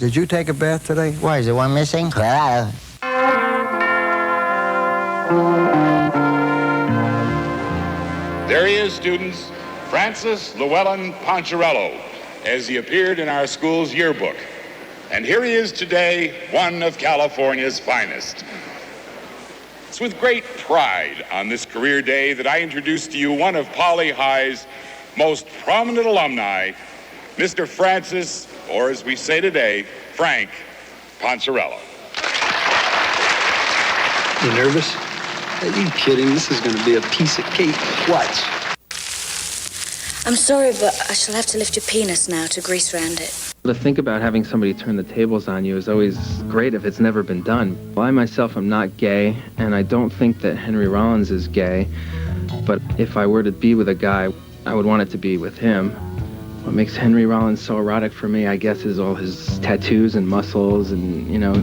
Did you take a bath today? Why, is there one missing? There he is, students, Francis Llewellyn Poncherello, as he appeared in our school's yearbook. And here he is today, one of California's finest. It's with great pride on this career day that I introduce to you one of Poly High's most prominent alumni, Mr. Francis, or as we say today, Frank Poncherello. You nervous? Are you kidding? This is going to be a piece of cake. Watch. I'm sorry, but I shall have to lift your penis now to grease around it. To think about having somebody turn the tables on you is always great if it's never been done. Well, I myself am not gay, and I don't think that Henry Rollins is gay, but if I were to be with a guy, I would want it to be with him. What makes Henry Rollins so erotic for me, I guess, is all his tattoos and muscles, and, you know,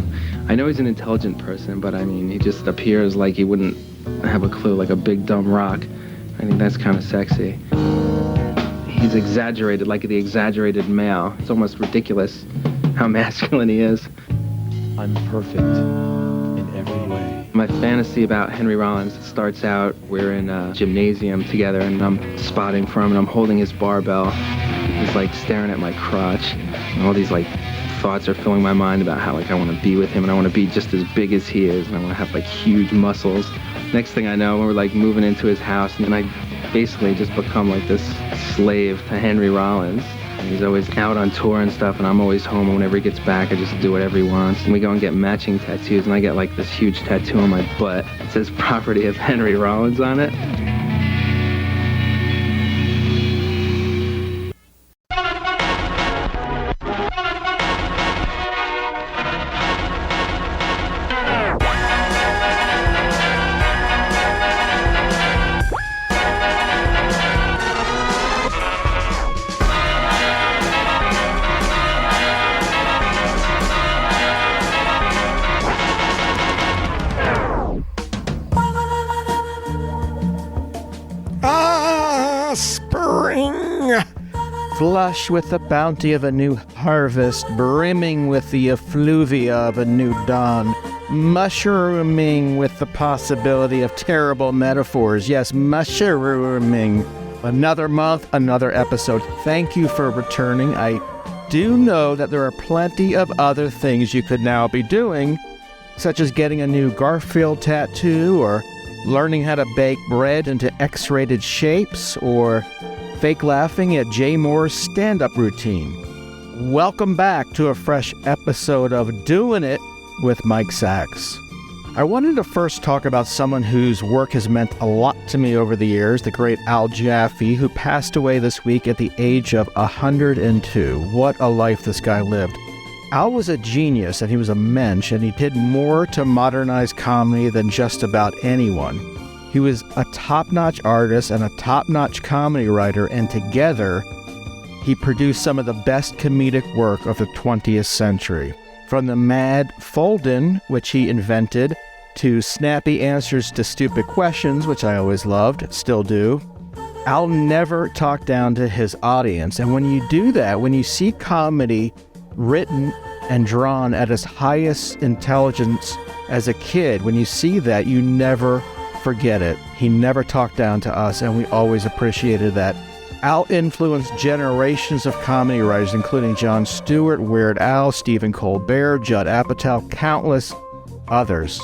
I know he's an intelligent person, but I mean, he just appears like he wouldn't have a clue, like a big dumb rock. I think that's kind of sexy. He's exaggerated, like the exaggerated male. It's almost ridiculous how masculine he is. I'm perfect in every way. My fantasy about Henry Rollins starts out, we're in a gymnasium together, and I'm spotting for him, and I'm holding his barbell. He's like staring at my crotch, and all these like thoughts are filling my mind about how like I want to be with him, and I want to be just as big as he is, and I want to have like huge muscles. Next thing I know, we're like moving into his house, and I basically just become like this slave to Henry Rollins. And he's always out on tour and stuff, and I'm always home, and whenever he gets back, I just do whatever he wants. And we go and get matching tattoos, and I get like this huge tattoo on my butt. It says property of Henry Rollins on it. Flush with the bounty of a new harvest, brimming with the effluvia of a new dawn, mushrooming with the possibility of terrible metaphors. Yes, mushrooming. Another month, another episode. Thank you for returning. I do know that there are plenty of other things you could now be doing, such as getting a new Garfield tattoo, or learning how to bake bread into X-rated shapes, or fake laughing at Jay Moore's stand-up routine. Welcome back to a fresh episode of Doing It with Mike Sachs. I wanted to first talk about someone whose work has meant a lot to me over the years, the great Al Jaffe, who passed away this week at the age of 102. What a life this guy lived. Al was a genius, and he was a mensch, and he did more to modernize comedy than just about anyone. He was a top-notch artist and a top-notch comedy writer, and together, he produced some of the best comedic work of the 20th century. From the Mad Fold-In, which he invented, to snappy answers to stupid questions, which I always loved, still do, Al never talked down to his audience. And when you do that, when you see comedy written and drawn at its highest intelligence as a kid, when you see that, you never forget it. He never talked down to us, and we always appreciated that. Al influenced generations of comedy writers, including Jon Stewart, Weird Al, Stephen Colbert, Judd Apatow, countless others.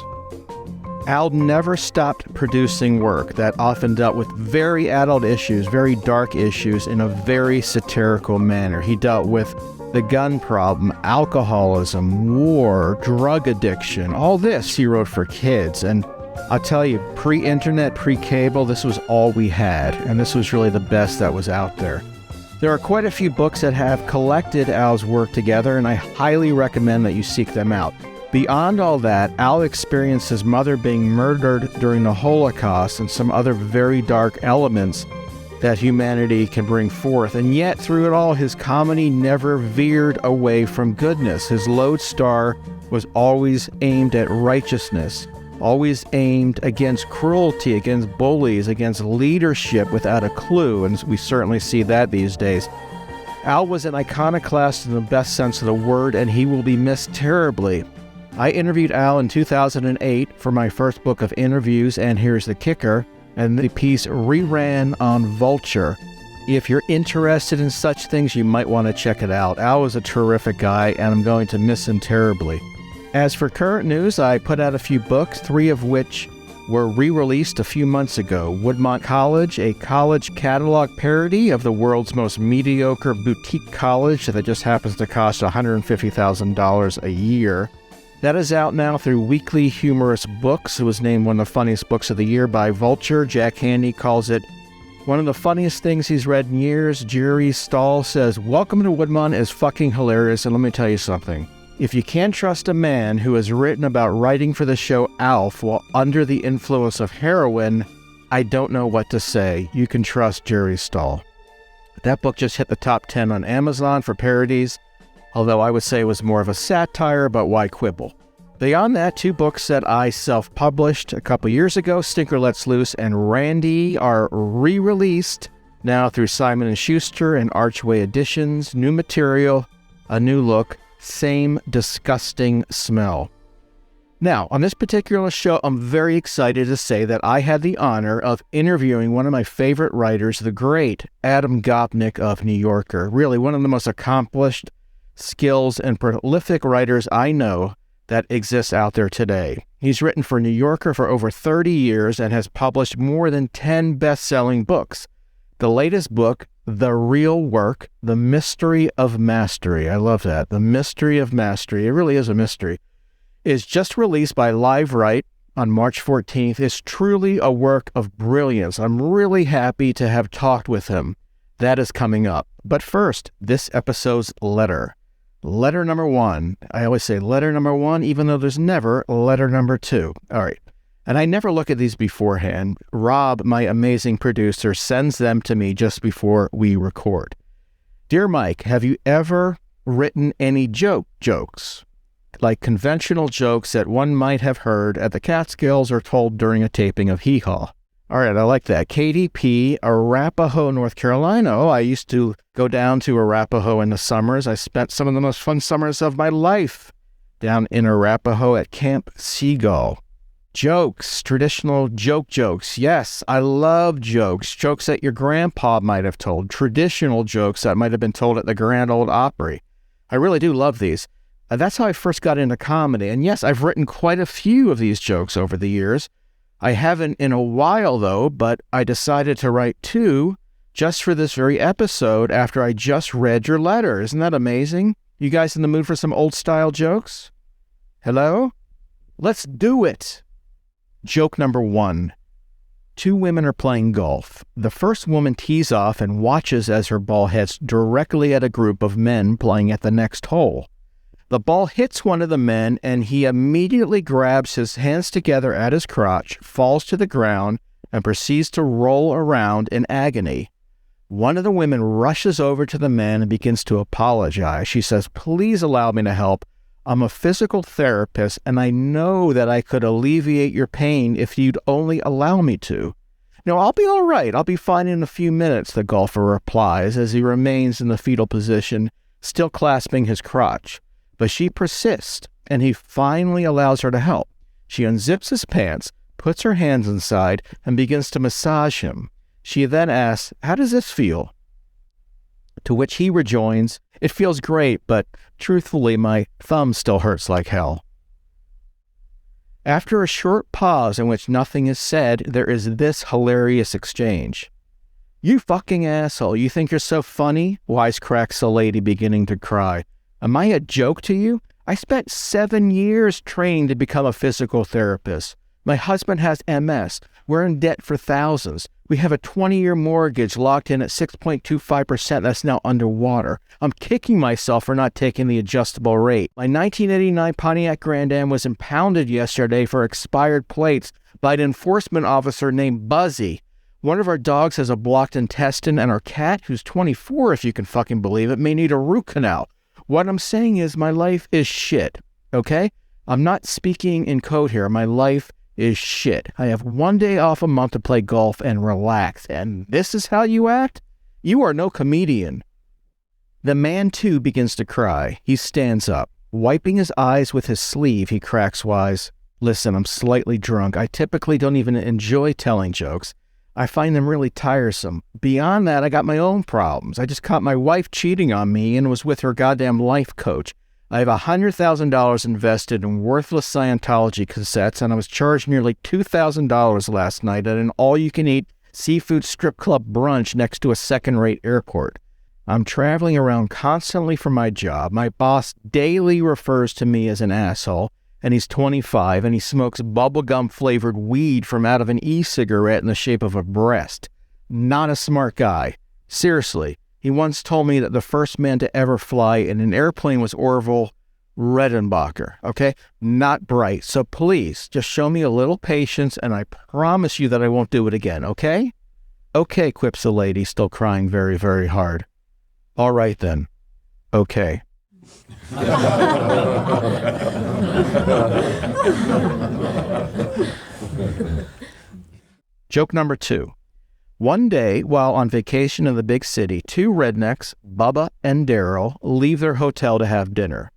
Al never stopped producing work that often dealt with very adult issues, very dark issues, in a very satirical manner. He dealt with the gun problem, alcoholism, war, drug addiction. All this he wrote for kids, and I'll tell you, pre-internet, pre-cable, this was all we had, and this was really the best that was out there. There are quite a few books that have collected Al's work together, and I highly recommend that you seek them out. Beyond all that, Al experienced his mother being murdered during the Holocaust and some other very dark elements that humanity can bring forth, and yet through it all, his comedy never veered away from goodness. His lodestar was always aimed at righteousness, always aimed against cruelty, against bullies, against leadership without a clue, and we certainly see that these days. Al was an iconoclast in the best sense of the word, and he will be missed terribly. I interviewed Al in 2008 for my first book of interviews, and here's the kicker, and the piece reran on Vulture. If you're interested in such things, you might want to check it out. Al was a terrific guy, and I'm going to miss him terribly. As for current news, I put out a few books, 3 of which were re-released a few months ago. Woodmont College, a college catalog parody of the world's most mediocre boutique college that just happens to cost $150,000 a year. That is out now through Weekly Humorous Books. It was named one of the funniest books of the year by Vulture. Jack Handy calls it one of the funniest things he's read in years. Jerry Stahl says, "Welcome to Woodmont is fucking hilarious, and let me tell you something. If you can't trust a man who has written about writing for the show Alf while under the influence of heroin, I don't know what to say. You can trust Jerry Stahl." That book just hit the top 10 on Amazon for parodies, although I would say it was more of a satire, but why quibble? Beyond that, 2 books that I self-published a couple years ago, Stinker Lets Loose and Randy, are re-released now through Simon & Schuster and Archway Editions. New material, a new look, same disgusting smell. Now, on this particular show, I'm very excited to say that I had the honor of interviewing one of my favorite writers, the great Adam Gopnik of New Yorker. Really, one of the most accomplished, skills, and prolific writers I know that exists out there today. He's written for New Yorker for over 30 years and has published more than 10 best-selling books. The latest book, The Real Work, The Mystery of Mastery. I love that. The Mystery of Mastery. It really is a mystery. Is just released by Live Right on March 14th. It's truly a work of brilliance. I'm really happy to have talked with him. That is coming up. But first, this episode's letter. Letter number 1. I always say letter number 1, even though there's never letter number 2. All right. And I never look at these beforehand. Rob, my amazing producer, sends them to me just before we record. Dear Mike, have you ever written any jokes? Like conventional jokes that one might have heard at the Catskills or told during a taping of Hee Haw. All right, I like that. KDP, Arapahoe, North Carolina. Oh, I used to go down to Arapahoe in the summers. I spent some of the most fun summers of my life down in Arapahoe at Camp Seagull. Jokes, traditional jokes. Yes, I love jokes. Jokes that your grandpa might have told. Traditional jokes that might have been told at the Grand Ole Opry. I really do love these. That's how I first got into comedy. And yes, I've written quite a few of these jokes over the years. I haven't in a while, though, but I decided to write 2 just for this very episode after I just read your letter. Isn't that amazing? You guys in the mood for some old-style jokes? Hello? Let's do it! Joke number 1. 2 women are playing golf. The first woman tees off and watches as her ball hits directly at a group of men playing at the next hole. The ball hits one of the men, and he immediately grabs his hands together at his crotch, falls to the ground, and proceeds to roll around in agony. One of the women rushes over to the man and begins to apologize. She says, "Please allow me to help. I'm a physical therapist, and I know that I could alleviate your pain if you'd only allow me to." "No, I'll be all right. I'll be fine in a few minutes," the golfer replies as he remains in the fetal position, still clasping his crotch. But she persists, and he finally allows her to help. She unzips his pants, puts her hands inside, and begins to massage him. She then asks, "How does this feel?" To which he rejoins, "It feels great, but truthfully, my thumb still hurts like hell." After a short pause in which nothing is said, there is this hilarious exchange. "You fucking asshole, you think you're so funny?" wisecracks the lady, beginning to cry. "Am I a joke to you? I spent 7 years training to become a physical therapist. My husband has MS. We're in debt for thousands. We have a 20-year mortgage locked in at 6.25% that's now underwater. I'm kicking myself for not taking the adjustable rate. My 1989 Pontiac Grand Am was impounded yesterday for expired plates by an enforcement officer named Buzzy. One of our dogs has a blocked intestine, and our cat, who's 24 if you can fucking believe it, may need a root canal. What I'm saying is my life is shit, okay? I'm not speaking in code here. My life is shit. I have 1 day off a month to play golf and relax. And this is how you act? You are no comedian. The man, too, begins to cry. He stands up. Wiping his eyes with his sleeve, he cracks wise. Listen, I'm slightly drunk. I typically don't even enjoy telling jokes. I find them really tiresome. Beyond that, I got my own problems. I just caught my wife cheating on me and was with her goddamn life coach. I have $100,000 invested in worthless Scientology cassettes, and I was charged nearly $2,000 last night at an all-you-can-eat seafood strip club brunch next to a second-rate airport. I'm traveling around constantly for my job. My boss daily refers to me as an asshole, and he's 25, and he smokes bubblegum-flavored weed from out of an e-cigarette in the shape of a breast. Not a smart guy. Seriously, he once told me that the first man to ever fly in an airplane was Orville Redenbacher, okay? Not bright. So please, just show me a little patience, and I promise you that I won't do it again, okay? Okay, quips the lady, still crying very, very hard. All right, then. Okay. Joke number 2. One day, while on vacation in the big city, 2 rednecks, Bubba and Daryl, leave their hotel to have dinner.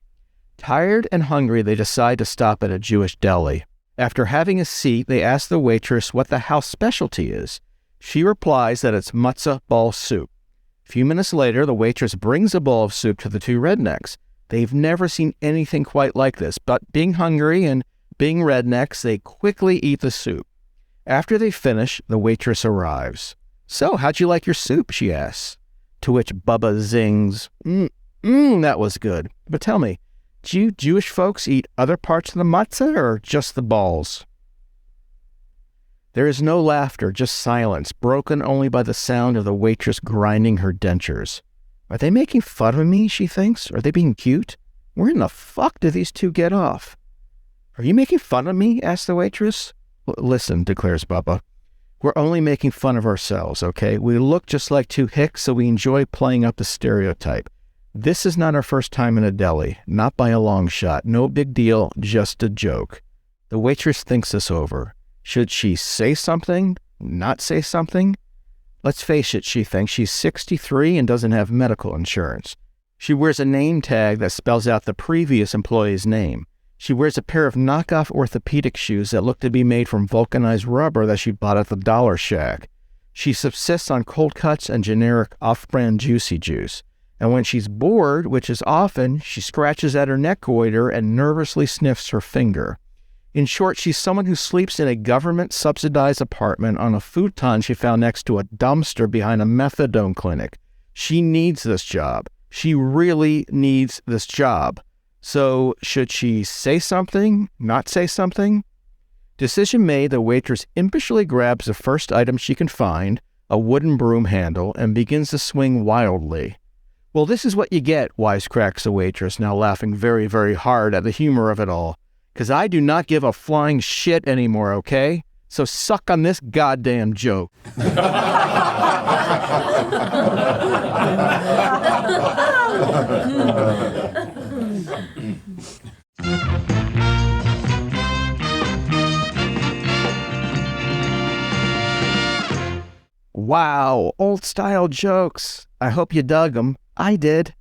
Tired and hungry, they decide to stop at a Jewish deli. After having a seat, they ask the waitress what the house specialty is. She replies that it's matzah ball soup. A few minutes later, the waitress brings a bowl of soup to the 2 rednecks. They've never seen anything quite like this, but being hungry and being rednecks, they quickly eat the soup. After they finish, the waitress arrives. "So, how'd you like your soup?" she asks. To which Bubba zings, that was good. But tell me, do you Jewish folks eat other parts of the matzah or just the balls?" There is no laughter, just silence, broken only by the sound of the waitress grinding her dentures. Are they making fun of me, she thinks? Are they being cute? Where in the fuck do these 2 get off? "Are you making fun of me?" asks the waitress. "Listen," declares Bubba. "We're only making fun of ourselves, okay? We look just like 2 hicks, so we enjoy playing up the stereotype. This is not our first time in a deli, not by a long shot. No big deal, just a joke." The waitress thinks this over. Should she say something? Not say something? Let's face it, she thinks. She's 63 and doesn't have medical insurance. She wears a name tag that spells out the previous employee's name. She wears a pair of knockoff orthopedic shoes that look to be made from vulcanized rubber that she bought at the Dollar Shack. She subsists on cold cuts and generic off-brand juicy juice. And when she's bored, which is often, she scratches at her neck goiter and nervously sniffs her finger. In short, she's someone who sleeps in a government-subsidized apartment on a futon she found next to a dumpster behind a methadone clinic. She needs this job. She really needs this job. So, should she say something? Not say something? Decision made, the waitress impishly grabs the first item she can find, a wooden broom handle, and begins to swing wildly. "Well, this is what you get," wisecracks the waitress, now laughing very, very hard at the humor of it all. "'Cause I do not give a flying shit anymore, okay? So suck on this goddamn joke." Wow, old-style jokes. I hope you dug them. I did.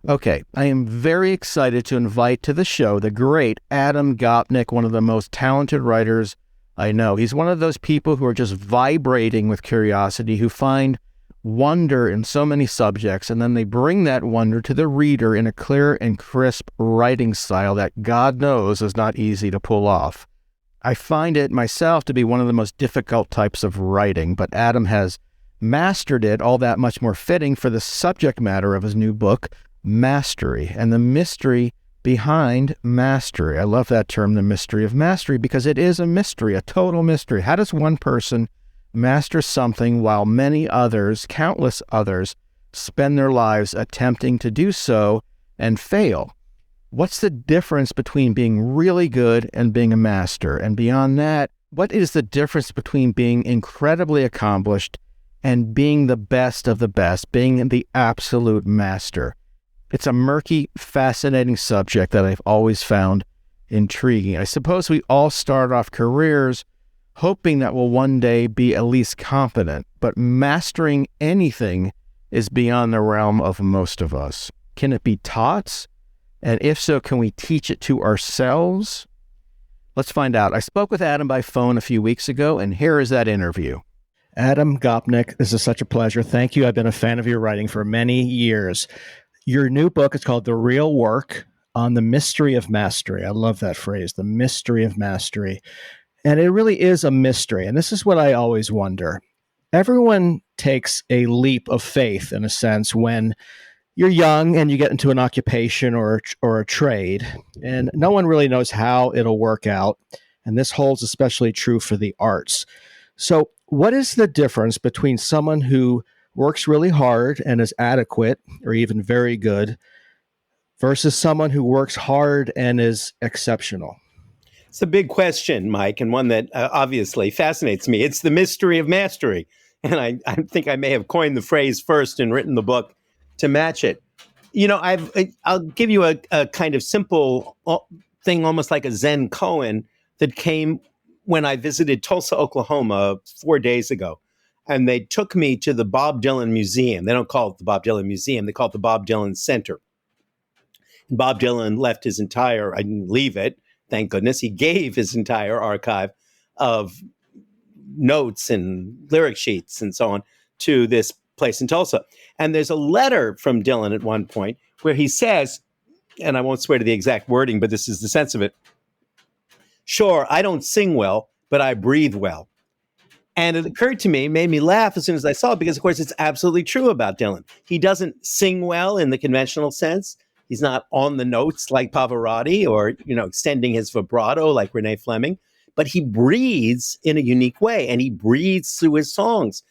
Okay, I am very excited to invite to the show the great Adam Gopnik, one of the most talented writers I know. He's one of those people who are just vibrating with curiosity, who find wonder in so many subjects, and then they bring that wonder to the reader in a clear and crisp writing style that God knows is not easy to pull off. I find it myself to be one of the most difficult types of writing, but Adam has mastered it, all that much more fitting for the subject matter of his new book, Mastery, and the mystery behind mastery. I love that term, the mystery of mastery, because it is a mystery, a total mystery. How does one person master something while many others, countless others, spend their lives attempting to do so and fail? What's the difference between being really good and being a master? And beyond that, what is the difference between being incredibly accomplished and being the best of the best, being the absolute master? It's a murky, fascinating subject that I've always found intriguing. I suppose we all start off careers hoping that we'll one day be at least competent, but mastering anything is beyond the realm of most of us. Can it be taught? And if so, can we teach it to ourselves? Let's find out. I spoke with Adam by phone a few weeks ago, and here is that interview. Adam Gopnik, this is such a pleasure. Thank you. I've been a fan of your writing for many years. Your new book is called The Real Work on the Mystery of Mastery. I love that phrase, the mystery of mastery. And it really is a mystery. And this is what I always wonder. Everyone takes a leap of faith, in a sense, when you're young and you get into an occupation or a trade, and no one really knows how it'll work out. And this holds especially true for the arts. So what is the difference between someone who works really hard and is adequate or even very good versus someone who works hard and is exceptional? It's a big question, Mike, and one that obviously fascinates me. It's the mystery of mastery. And I think I may have coined the phrase first and written the book to match it. You know, I'll give you a kind of simple thing, almost like a Zen koan, that came when I visited Tulsa, Oklahoma 4 days ago. And they took me to the Bob Dylan Museum. They don't call it the Bob Dylan Museum. They call it the Bob Dylan Center. And Bob Dylan left his entire, I didn't leave it, thank goodness. He gave his entire archive of notes and lyric sheets and so on to this place in Tulsa. And there's a letter from Dylan at one point where he says, and I won't swear to the exact wording, but this is the sense of it. Sure, I don't sing well, but I breathe well. And it occurred to me, made me laugh as soon as I saw it, because, of course, it's absolutely true about Dylan. He doesn't sing well in the conventional sense. He's not on the notes like Pavarotti or, extending his vibrato like Renee Fleming, but he breathes in a unique way, and he breathes through his songs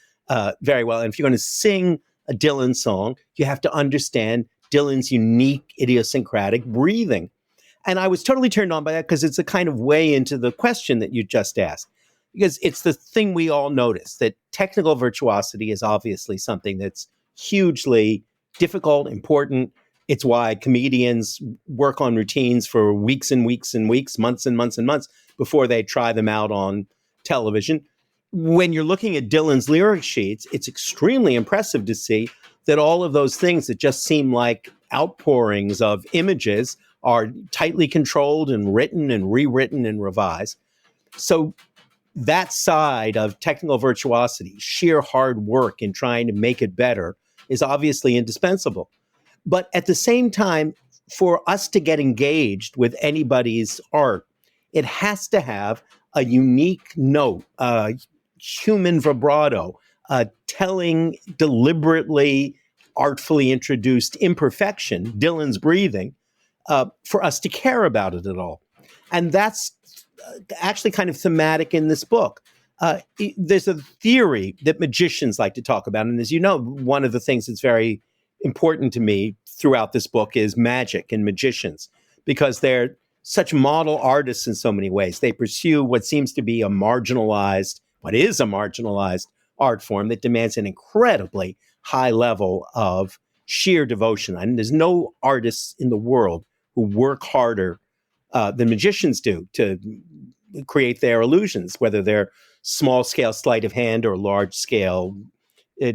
very well. And if you're going to sing a Dylan song, you have to understand Dylan's unique idiosyncratic breathing. And I was totally turned on by that because it's a kind of way into the question that you just asked. Because it's the thing we all notice, that technical virtuosity is obviously something that's hugely difficult, important. It's why comedians work on routines for weeks and weeks and weeks, months and months and months before they try them out on television. When you're looking at Dylan's lyric sheets, it's extremely impressive to see that all of those things that just seem like outpourings of images are tightly controlled and written and rewritten and revised. So that side of technical virtuosity, sheer hard work in trying to make it better, is obviously indispensable. But at the same time, for us to get engaged with anybody's art, it has to have a unique note, a human vibrato, telling deliberately, artfully introduced imperfection, Dylan's breathing, for us to care about it at all. And that's actually kind of thematic in this book. There's a theory that magicians like to talk about. And as you know, one of the things that's very important to me throughout this book is magic and magicians, because they're such model artists in so many ways. They pursue what seems to be what is a marginalized art form that demands an incredibly high level of sheer devotion. And there's no artists in the world who work harder than magicians do to create their illusions, whether they're small-scale sleight of hand or large-scale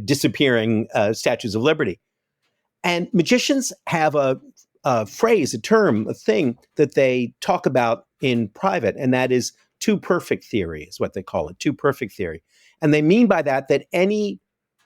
disappearing statues of liberty. And magicians have a phrase, a term, a thing that they talk about in private, and that is too perfect theory is what they call it, too perfect theory. And they mean by that any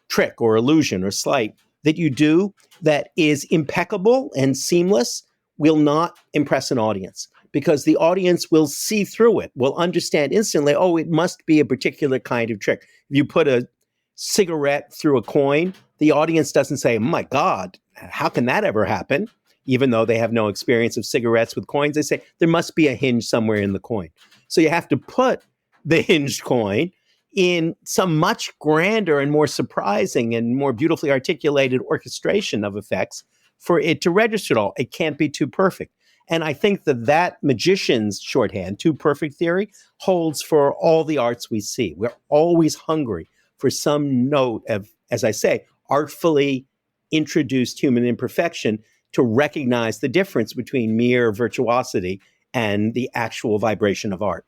trick or illusion or sleight that you do that is impeccable and seamless will not impress an audience, because the audience will see through it, will understand instantly, oh, it must be a particular kind of trick. If you put a cigarette through a coin, the audience doesn't say, oh my God, how can that ever happen? Even though they have no experience of cigarettes with coins, they say there must be a hinge somewhere in the coin. So you have to put the hinged coin in some much grander and more surprising and more beautifully articulated orchestration of effects for it to register it all. It can't be too perfect. And I think that magician's shorthand, too perfect theory, holds for all the arts we see. We're always hungry for some note of, as I say, artfully introduced human imperfection to recognize the difference between mere virtuosity and the actual vibration of art.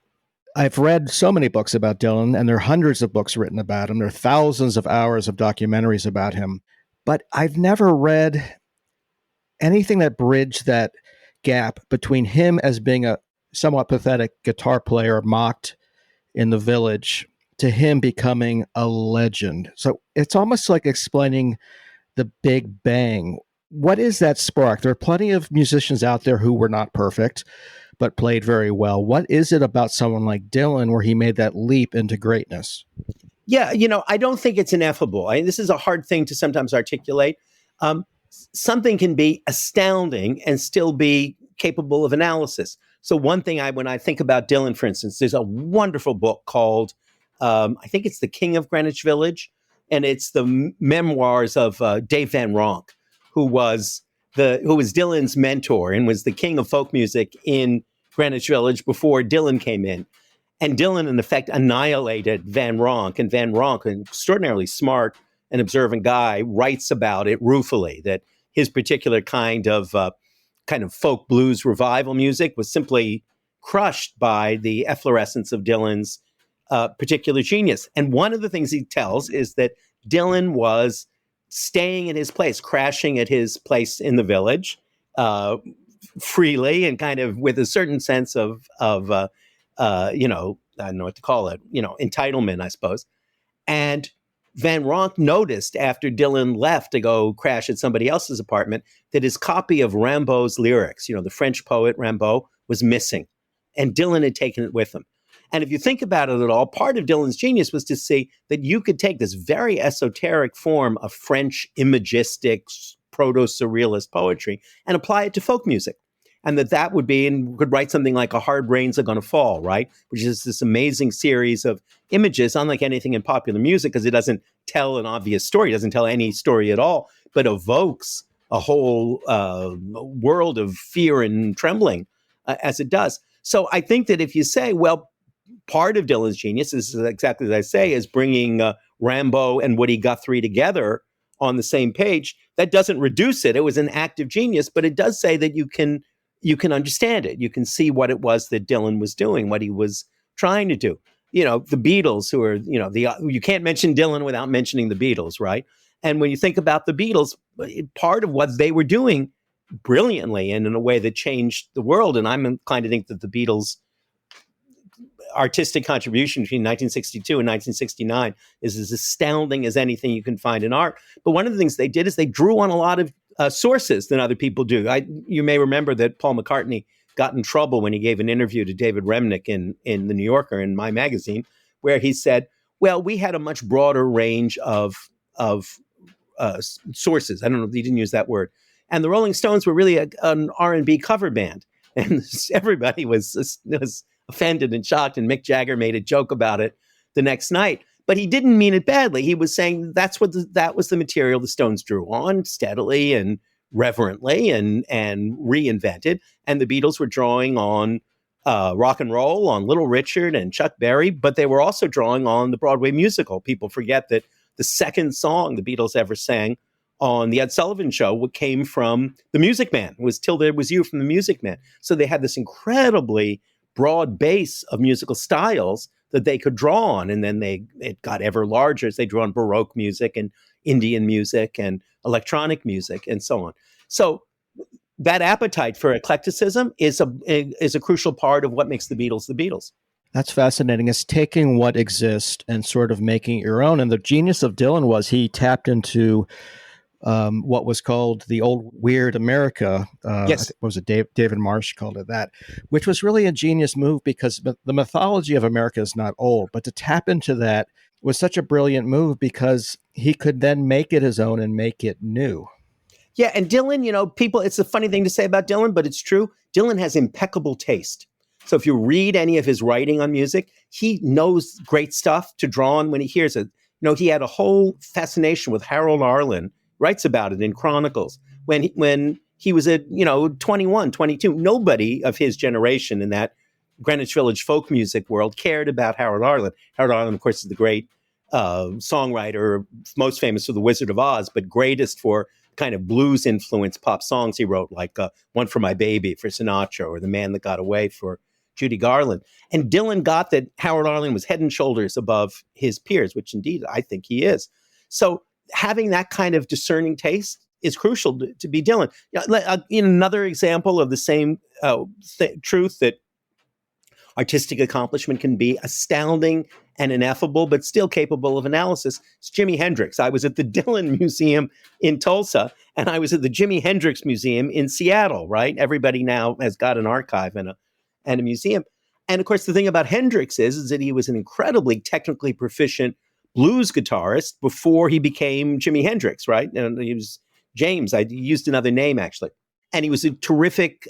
I've read so many books about Dylan, and there are hundreds of books written about him. There are thousands of hours of documentaries about him. but I've never read anything that bridged that gap between him as being a somewhat pathetic guitar player mocked in the Village to him becoming a legend. So it's almost like explaining the Big Bang. What is that spark? There are plenty of musicians out there who were not perfect, but played very well. What is it about someone like Dylan where he made that leap into greatness? Yeah, I don't think it's ineffable. This is a hard thing to sometimes articulate. Something can be astounding and still be capable of analysis. So one thing when I think about Dylan, for instance, there's a wonderful book called, I think it's The King of Greenwich Village, and it's the memoirs of Dave Van Ronk, who was Dylan's mentor and was the king of folk music in Greenwich Village before Dylan came in. And Dylan, in effect, annihilated Van Ronk. And Van Ronk, an extraordinarily smart and observant guy, writes about it ruefully, that his particular kind of folk blues revival music was simply crushed by the efflorescence of Dylan's particular genius. And one of the things he tells is that Dylan was staying at his place, crashing at his place in the Village freely and kind of with a certain sense of I don't know what to call it, entitlement, I suppose. And Van Ronk noticed after Dylan left to go crash at somebody else's apartment that his copy of Rimbaud's lyrics, the French poet Rimbaud, was missing. And Dylan had taken it with him. And if you think about it at all, part of Dylan's genius was to see that you could take this very esoteric form of French imagistic, proto-surrealist poetry and apply it to folk music. And that would be, and could write something like A Hard Rains Are Gonna Fall, right? Which is this amazing series of images, unlike anything in popular music, because it doesn't tell an obvious story, it doesn't tell any story at all, but evokes a whole world of fear and trembling as it does. So I think that if you say, well, part of Dylan's genius is exactly as I say, is bringing Rimbaud and Woody Guthrie together on the same page. That doesn't reduce it. It was an act of genius, but it does say that you can understand it. You can see what it was that Dylan was doing, what he was trying to do. The Beatles, who are, you can't mention Dylan without mentioning the Beatles, right? And when you think about the Beatles, part of what they were doing brilliantly and in a way that changed the world, and I'm inclined to think that the Beatles' artistic contribution between 1962 and 1969 is as astounding as anything you can find in art. But one of the things they did is they drew on a lot of sources than other people do. You may remember that Paul McCartney got in trouble when he gave an interview to David Remnick in The New Yorker, in my magazine, where he said, well, we had a much broader range of sources. I don't know if he didn't use that word. And the Rolling Stones were really an R&B cover band. And everybody was offended and shocked, and Mick Jagger made a joke about it the next night. But he didn't mean it badly. He was saying that was the material the Stones drew on steadily and reverently and reinvented. And the Beatles were drawing on rock and roll, on Little Richard and Chuck Berry, but they were also drawing on the Broadway musical. People forget that the second song the Beatles ever sang on the Ed Sullivan Show came from The Music Man. It was Till There Was You from The Music Man. So they had this incredibly broad base of musical styles that they could draw on. And then it got ever larger as they drew on Baroque music and Indian music and electronic music and so on. So that appetite for eclecticism is a crucial part of what makes the Beatles the Beatles. That's fascinating. It's taking what exists and sort of making it your own. And the genius of Dylan was he tapped into what was called the old weird America. Yes. What was it? David Marsh called it that, which was really a genius move because the mythology of America is not old, but to tap into that was such a brilliant move because he could then make it his own and make it new. Yeah. And Dylan, people, it's a funny thing to say about Dylan, but it's true. Dylan has impeccable taste. So if you read any of his writing on music, he knows great stuff to draw on when he hears it. He had a whole fascination with Harold Arlen, writes about it in Chronicles. When he was at 21, 22, nobody of his generation in that Greenwich Village folk music world cared about Harold Arlen. Harold Arlen, of course, is the great songwriter, most famous for The Wizard of Oz, but greatest for kind of blues-influenced pop songs he wrote, like One for My Baby for Sinatra or The Man That Got Away for Judy Garland. And Dylan got that Harold Arlen was head and shoulders above his peers, which indeed I think he is. So having that kind of discerning taste is crucial to be Dylan. In another example of the same truth that artistic accomplishment can be astounding and ineffable, but still capable of analysis. It's Jimi Hendrix. I was at the Dylan Museum in Tulsa, and I was at the Jimi Hendrix Museum in Seattle, right? Everybody now has got an archive and a museum. And of course, the thing about Hendrix is that he was an incredibly technically proficient blues guitarist before he became Jimi Hendrix, right? And he was James. I used another name, actually. And he was a terrific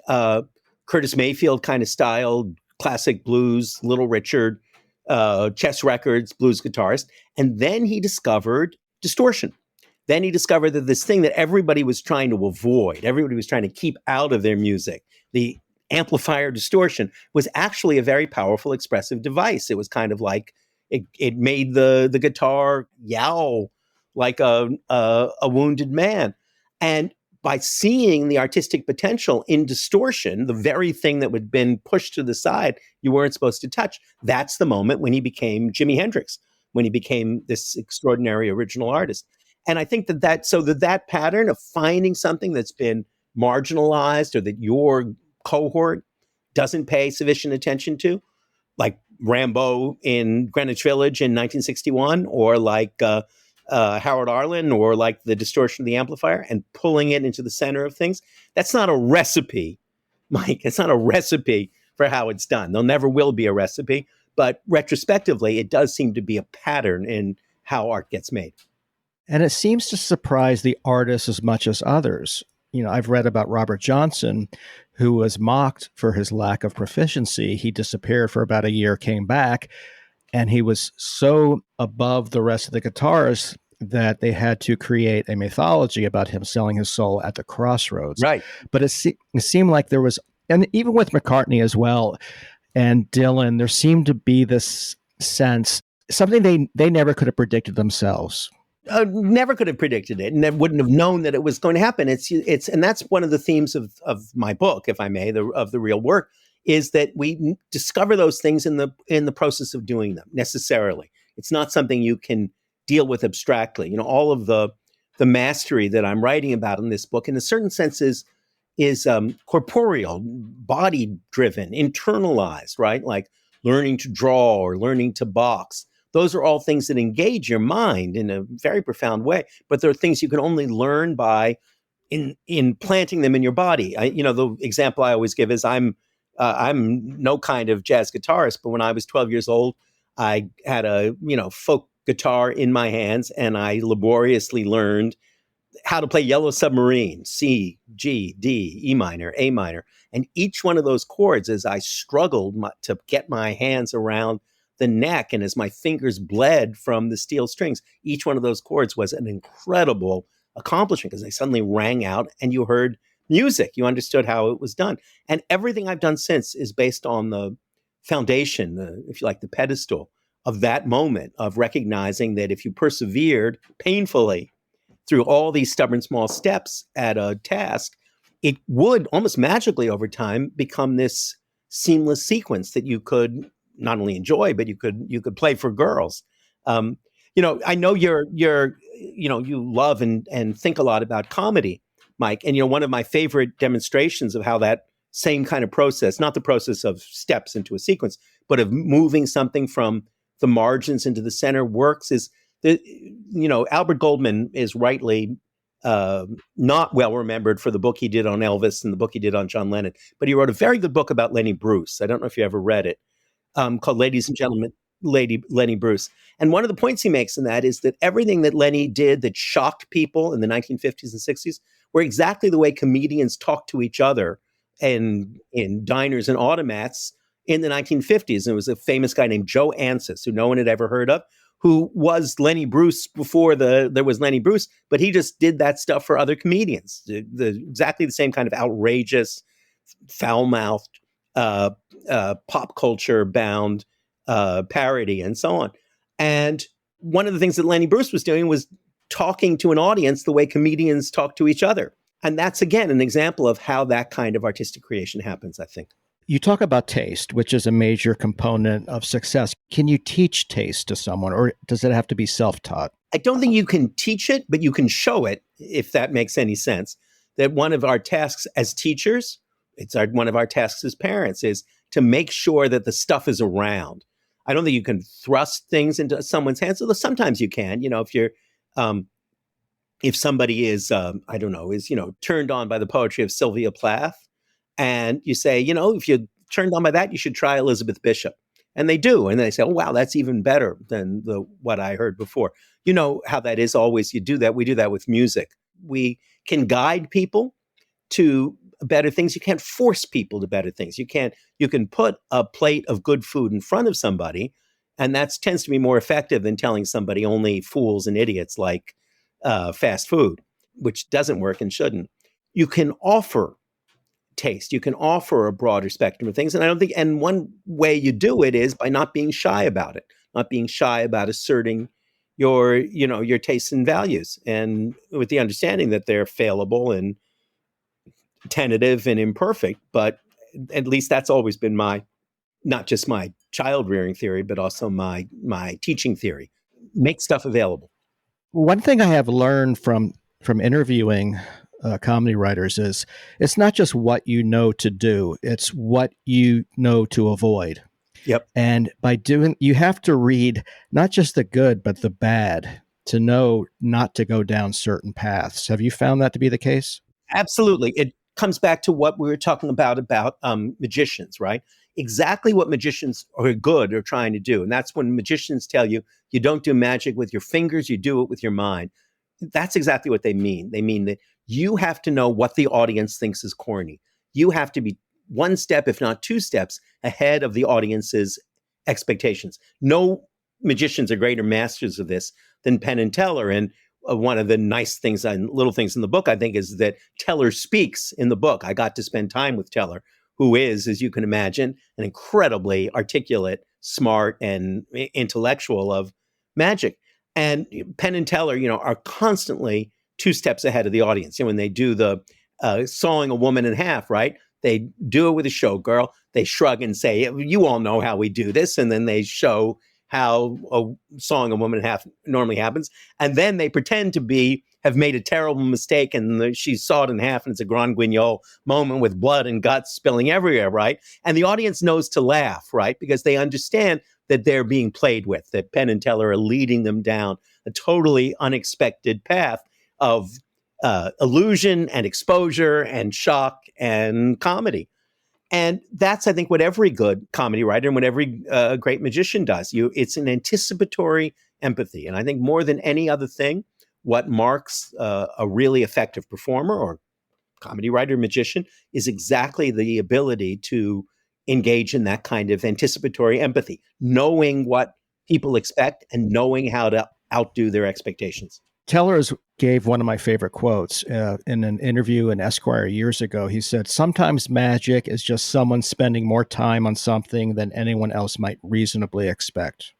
Curtis Mayfield kind of style, classic blues, Little Richard, Chess Records, blues guitarist. And then he discovered distortion. Then he discovered that this thing that everybody was trying to avoid, everybody was trying to keep out of their music, the amplifier distortion, was actually a very powerful expressive device. It was kind of like it made the guitar yowl like a wounded man. And by seeing the artistic potential in distortion, the very thing that had been pushed to the side you weren't supposed to touch, that's the moment when he became Jimi Hendrix, when he became this extraordinary original artist. And I think that pattern of finding something that's been marginalized or that your cohort doesn't pay sufficient attention to, like Rambo in Greenwich Village in 1961, or like Howard Arlen, or like the distortion of the amplifier, and pulling it into the center of things. That's not a recipe, Mike. It's not a recipe for how it's done. There never will be a recipe, but retrospectively, it does seem to be a pattern in how art gets made. And it seems to surprise the artists as much as others. I've read about Robert Johnson, who was mocked for his lack of proficiency. He disappeared for about a year, came back, and he was so above the rest of the guitarists that they had to create a mythology about him selling his soul at the crossroads. Right. But it seemed like there was, and even with McCartney as well, and Dylan, there seemed to be this sense, something they never could have predicted themselves. Never could have predicted it, and wouldn't have known that it was going to happen. And that's one of the themes of my book, if I may, of the real work, is that we discover those things in the process of doing them. Necessarily, it's not something you can deal with abstractly. All of the mastery that I'm writing about in this book, in a certain sense, is corporeal, body driven, internalized, right? Like learning to draw or learning to box. Those are all things that engage your mind in a very profound way, but they're things you can only learn by in planting them in your body. The example I always give is I'm no kind of jazz guitarist, but when I was 12 years old, I had a folk guitar in my hands, and I laboriously learned how to play Yellow Submarine, C, G, D, E minor, A minor, and each one of those chords, as I struggled to get my hands around the neck, and as my fingers bled from the steel strings, each one of those chords was an incredible accomplishment because they suddenly rang out and you heard music. You understood how it was done. And everything I've done since is based on the foundation, if you like, the pedestal of that moment of recognizing that if you persevered painfully through all these stubborn small steps at a task, it would almost magically over time become this seamless sequence that you could not only enjoy, but you could play for girls. I know you love and think a lot about comedy, Mike. And one of my favorite demonstrations of how that same kind of process, not the process of steps into a sequence, but of moving something from the margins into the center works, is that Albert Goldman is rightly not well remembered for the book he did on Elvis and the book he did on John Lennon, but he wrote a very good book about Lenny Bruce. I don't know if you ever read it. Called Ladies and Gentlemen, Lenny Bruce. And one of the points he makes in that is that everything that Lenny did that shocked people in the 1950s and 60s were exactly the way comedians talked to each other in diners and automats in the 1950s. And it was a famous guy named Joe Ansis, who no one had ever heard of, who was Lenny Bruce before there was Lenny Bruce, but he just did that stuff for other comedians. Exactly the same kind of outrageous, foul-mouthed, pop culture bound parody and so on. And one of the things that Lenny Bruce was doing was talking to an audience the way comedians talk to each other. And that's, again, an example of how that kind of artistic creation happens, I think. You talk about taste, which is a major component of success. Can you teach taste to someone, or does it have to be self-taught? I don't think you can teach it, but you can show it, if that makes any sense. That one of our tasks as teachers, one of our tasks as parents is to make sure that the stuff is around. I don't think you can thrust things into someone's hands, although sometimes you can. If somebody is, I don't know, is, turned on by the poetry of Sylvia Plath, and you say, if you're turned on by that, you should try Elizabeth Bishop. And they do. And they say, oh, wow, that's even better than what I heard before. You know how that is always. You do that. We do that with music. We can guide people to better things. You can't force people to better things. You can put a plate of good food in front of somebody, and that tends to be more effective than telling somebody only fools and idiots like fast food, which doesn't work and shouldn't. You can offer taste. You can offer a broader spectrum of things. And one way you do it is by not being shy about it, not being shy about asserting your tastes and values, and with the understanding that they're fallible and tentative and imperfect. But at least that's always been not just my child rearing theory, but also my teaching theory. Make stuff available. One thing I have learned from interviewing comedy writers is it's not just what you know to do, it's what you know to avoid. Yep. And you have to read not just the good, but the bad to know not to go down certain paths. Have you found that to be the case? Absolutely. It comes back to what we were talking about magicians, right? Exactly what magicians are good are trying to do. And that's when magicians tell you, you don't do magic with your fingers, you do it with your mind. That's exactly what they mean. They mean that you have to know what the audience thinks is corny. You have to be one step, if not two steps, ahead of the audience's expectations. No magicians are greater masters of this than Penn and Teller. And one of the nice things and little things in the book, I think, is that Teller speaks in the book. I got to spend time with Teller, who is, as you can imagine, an incredibly articulate, smart, and intellectual of magic. And Penn and Teller, are constantly two steps ahead of the audience. When they do the sawing a woman in half, right? They do it with a showgirl. They shrug and say, you all know how we do this. And then they show how sawing a woman in half normally happens. And then they pretend to have made a terrible mistake, and she's sawed in half, and it's a Grand Guignol moment with blood and guts spilling everywhere, right? And the audience knows to laugh, right? Because they understand that they're being played with, that Penn and Teller are leading them down a totally unexpected path of illusion and exposure and shock and comedy. And that's, I think, what every good comedy writer and what every great magician does. It's an anticipatory empathy. And I think more than any other thing, what marks a really effective performer or comedy writer, magician, is exactly the ability to engage in that kind of anticipatory empathy, knowing what people expect and knowing how to outdo their expectations. Tellers gave one of my favorite quotes in an interview in Esquire years ago. He said, sometimes magic is just someone spending more time on something than anyone else might reasonably expect.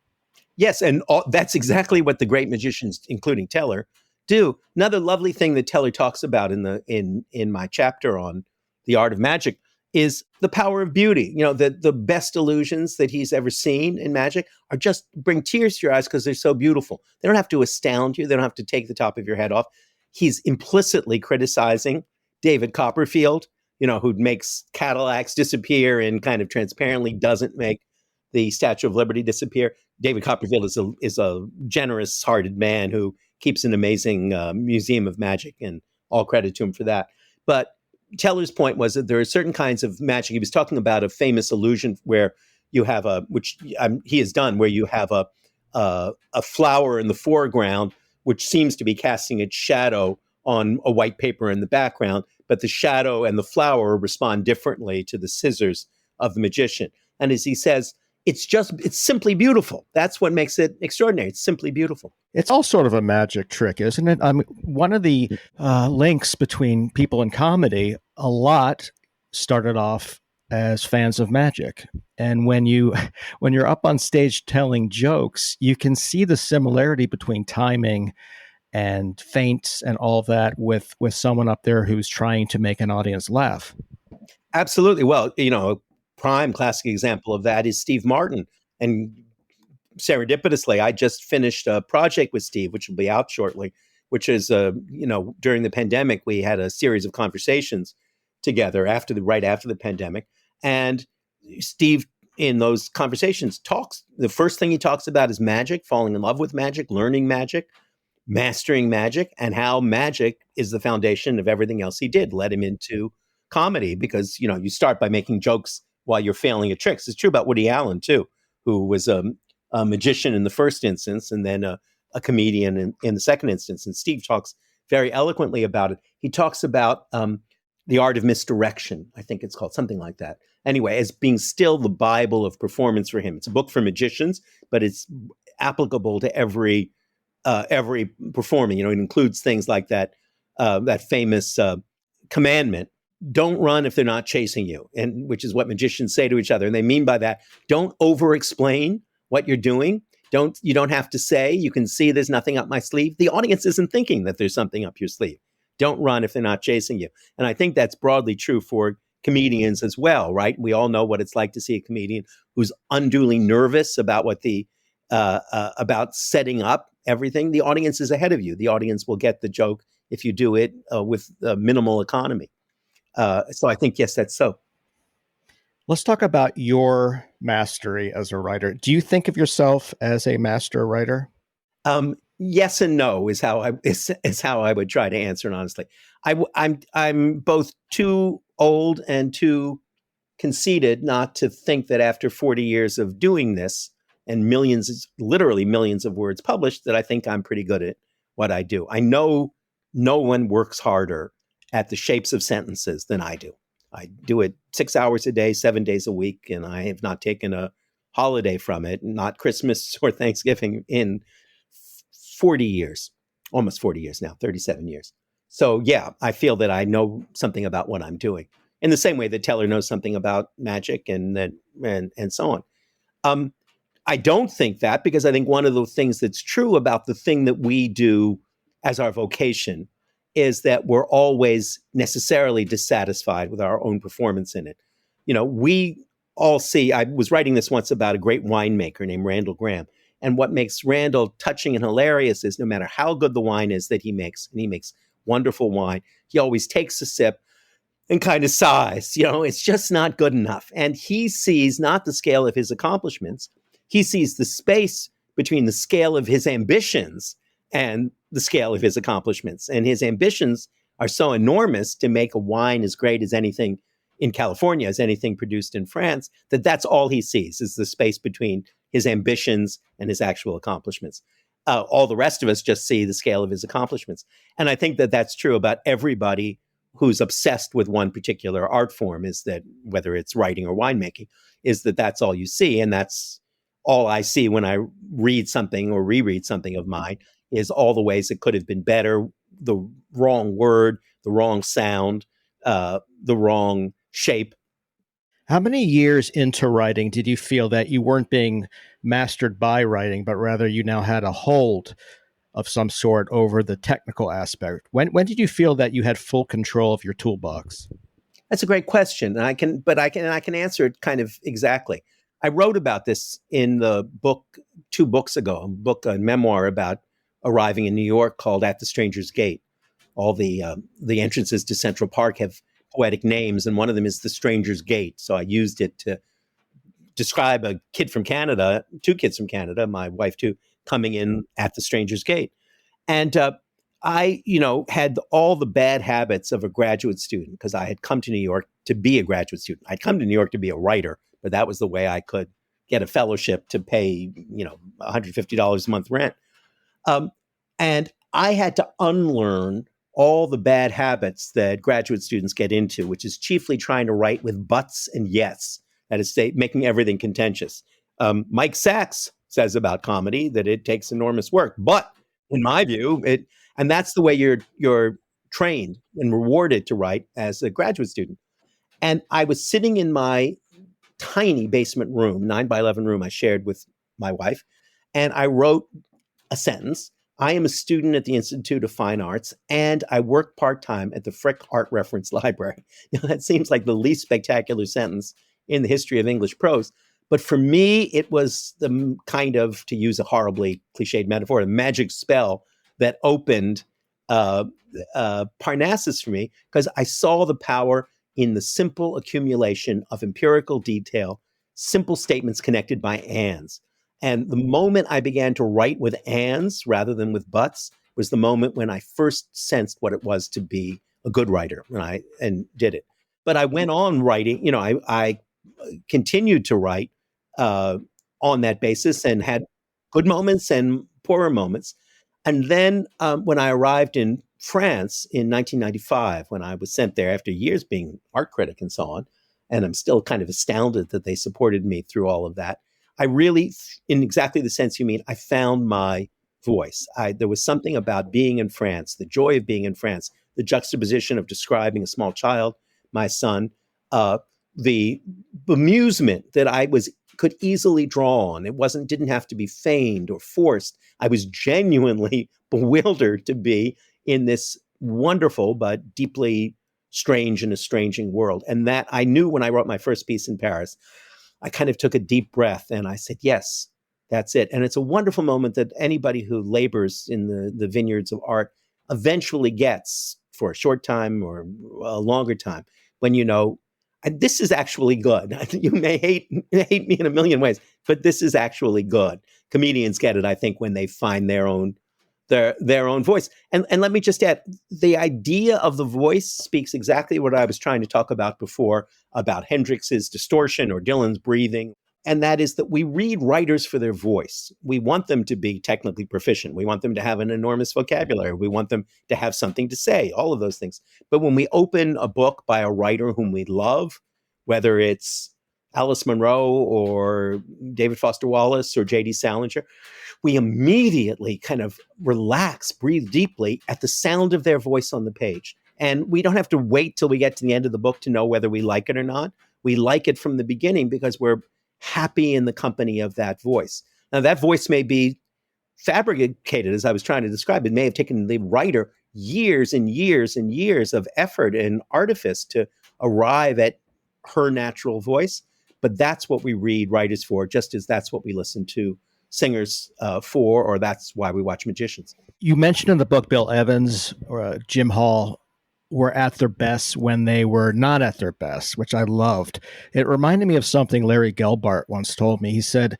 Yes, and that's exactly what the great magicians, including Teller, do. Another lovely thing that Teller talks about in my chapter on the art of magic is the power of beauty. The best illusions that he's ever seen in magic are just bring tears to your eyes because they're so beautiful. They don't have to astound you. They don't have to take the top of your head off. He's implicitly criticizing David Copperfield, who makes Cadillacs disappear and kind of transparently doesn't make the Statue of Liberty disappear. David Copperfield is a generous-hearted man who keeps an amazing museum of magic, and all credit to him for that. But Teller's point was that there are certain kinds of magic. He was talking about a famous illusion where you have he has done, where you have a flower in the foreground, which seems to be casting its shadow on a white paper in the background, but the shadow and the flower respond differently to the scissors of the magician. And as he says, it's simply beautiful. That's what makes it extraordinary. It's simply beautiful. It's all sort of a magic trick, isn't it? One of the links between people in comedy, a lot started off as fans of magic. And when you're up on stage telling jokes, you can see the similarity between timing and feints and all of that with someone up there who's trying to make an audience laugh. Absolutely. Well, prime classic example of that is Steve Martin. And serendipitously, I just finished a project with Steve, which will be out shortly, which is, during the pandemic, we had a series of conversations together right after the pandemic. And Steve, in those conversations, the first thing he talks about is magic, falling in love with magic, learning magic, mastering magic, and how magic is the foundation of everything else he did, led him into comedy, because, you start by making jokes while you're failing at tricks. It's true about Woody Allen, too, who was a magician in the first instance and then a comedian in the second instance. And Steve talks very eloquently about it. He talks about the art of misdirection, I think it's called, something like that. Anyway, as being still the Bible of performance for him. It's a book for magicians, but it's applicable to every performing. It includes things like that famous commandment: don't run if they're not chasing you, and which is what magicians say to each other. And they mean by that, don't over-explain what you're doing. You don't have to say, you can see there's nothing up my sleeve. The audience isn't thinking that there's something up your sleeve. Don't run if they're not chasing you. And I think that's broadly true for comedians as well, right? We all know what it's like to see a comedian who's unduly nervous about about setting up everything. The audience is ahead of you. The audience will get the joke if you do it with minimal economy. So I think, yes, that's so. Let's talk about your mastery as a writer. Do you think of yourself as a master writer? Yes and no is how I would try to answer it honestly. I'm both too old and too conceited not to think that after 40 years of doing this and literally millions of words published, that I think I'm pretty good at what I do. I know no one works harder at the shapes of sentences than I do. I do it 6 hours a day, 7 days a week, and I have not taken a holiday from it, not Christmas or Thanksgiving, in 40 years, almost 40 years now, 37 years. So yeah, I feel that I know something about what I'm doing in the same way that Teller knows something about magic and so on. I don't think that, because I think one of the things that's true about the thing that we do as our vocation is that we're always necessarily dissatisfied with our own performance in it. We all see, I was writing this once about a great winemaker named Randall Graham. And what makes Randall touching and hilarious is no matter how good the wine is that he makes, and he makes wonderful wine, he always takes a sip and kind of sighs. It's just not good enough. And he sees not the scale of his accomplishments. He sees the space between the scale of his ambitions and the scale of his accomplishments. And his ambitions are so enormous to make a wine as great as anything in California, as anything produced in France, that's all he sees, is the space between his ambitions and his actual accomplishments. All the rest of us just see the scale of his accomplishments. And I think that that's true about everybody who's obsessed with one particular art form, is that whether it's writing or winemaking, is that's all you see. And that's all I see when I read something or reread something of mine, is all the ways it could have been better, the wrong word, the wrong sound, the wrong shape. How many years into writing did you feel that you weren't being mastered by writing, but rather you now had a hold of some sort over the technical aspect? When did you feel that you had full control of your toolbox? That's a great question. And I can answer it kind of exactly. I wrote about this in the book 2 books ago, a memoir about arriving in New York called At the Stranger's Gate. All the entrances to Central Park have poetic names, and one of them is the Stranger's Gate. So I used it to describe a kid from Canada, 2 kids from Canada, my wife too, coming in at the Stranger's Gate. And I, had all the bad habits of a graduate student, because I had come to New York to be a graduate student. I'd come to New York to be a writer, but that was the way I could get a fellowship to pay, $150 a month rent. And I had to unlearn all the bad habits that graduate students get into, which is chiefly trying to write with buts and yes, that is, making everything contentious. Mike Sachs says about comedy that it takes enormous work, but in my view, and that's the way you're trained and rewarded to write as a graduate student. And I was sitting in my tiny basement room, 9 by 11 room I shared with my wife, and I wrote a sentence. I am a student at the Institute of Fine Arts, and I work part-time at the Frick Art Reference Library. That seems like the least spectacular sentence in the history of English prose. But for me, it was the kind of, to use a horribly cliched metaphor, a magic spell that opened uh, Parnassus for me, because I saw the power in the simple accumulation of empirical detail, simple statements connected by ands. And the moment I began to write with ands rather than with buts was the moment when I first sensed what it was to be a good writer, and did it. But I went on writing. I continued to write uh, on that basis and had good moments and poorer moments. And then when I arrived in France in 1995, when I was sent there after years being art critic and so on, and I'm still kind of astounded that they supported me through all of that, I really, in exactly the sense you mean, I found my voice. There was something about being in France, the joy of being in France, the juxtaposition of describing a small child, my son, the bemusement that could easily draw on. Didn't have to be feigned or forced. I was genuinely bewildered to be in this wonderful but deeply strange and estranging world. And that I knew when I wrote my first piece in Paris. I kind of took a deep breath and I said, yes, that's it. And it's a wonderful moment that anybody who labors in the vineyards of art eventually gets for a short time or a longer time, when this is actually good. You may hate me in a million ways, but this is actually good. Comedians get it, I think, when they find their own voice. And let me just add, the idea of the voice speaks exactly what I was trying to talk about before, about Hendrix's distortion or Dylan's breathing. And that is that we read writers for their voice. We want them to be technically proficient. We want them to have an enormous vocabulary. We want them to have something to say, all of those things. But when we open a book by a writer whom we love, whether it's Alice Munro or David Foster Wallace or J.D. Salinger, we immediately kind of relax, breathe deeply at the sound of their voice on the page. And we don't have to wait till we get to the end of the book to know whether we like it or not. We like it from the beginning because we're happy in the company of that voice. Now, that voice may be fabricated, as I was trying to describe. It may have taken the writer years and years and years of effort and artifice to arrive at her natural voice. But that's what we read writers for, just as that's what we listen to singers for, or that's why we watch magicians. You mentioned in the book Bill Evans or Jim Hall were at their best when they were not at their best, which I loved. It reminded me of something Larry Gelbart once told me. He said,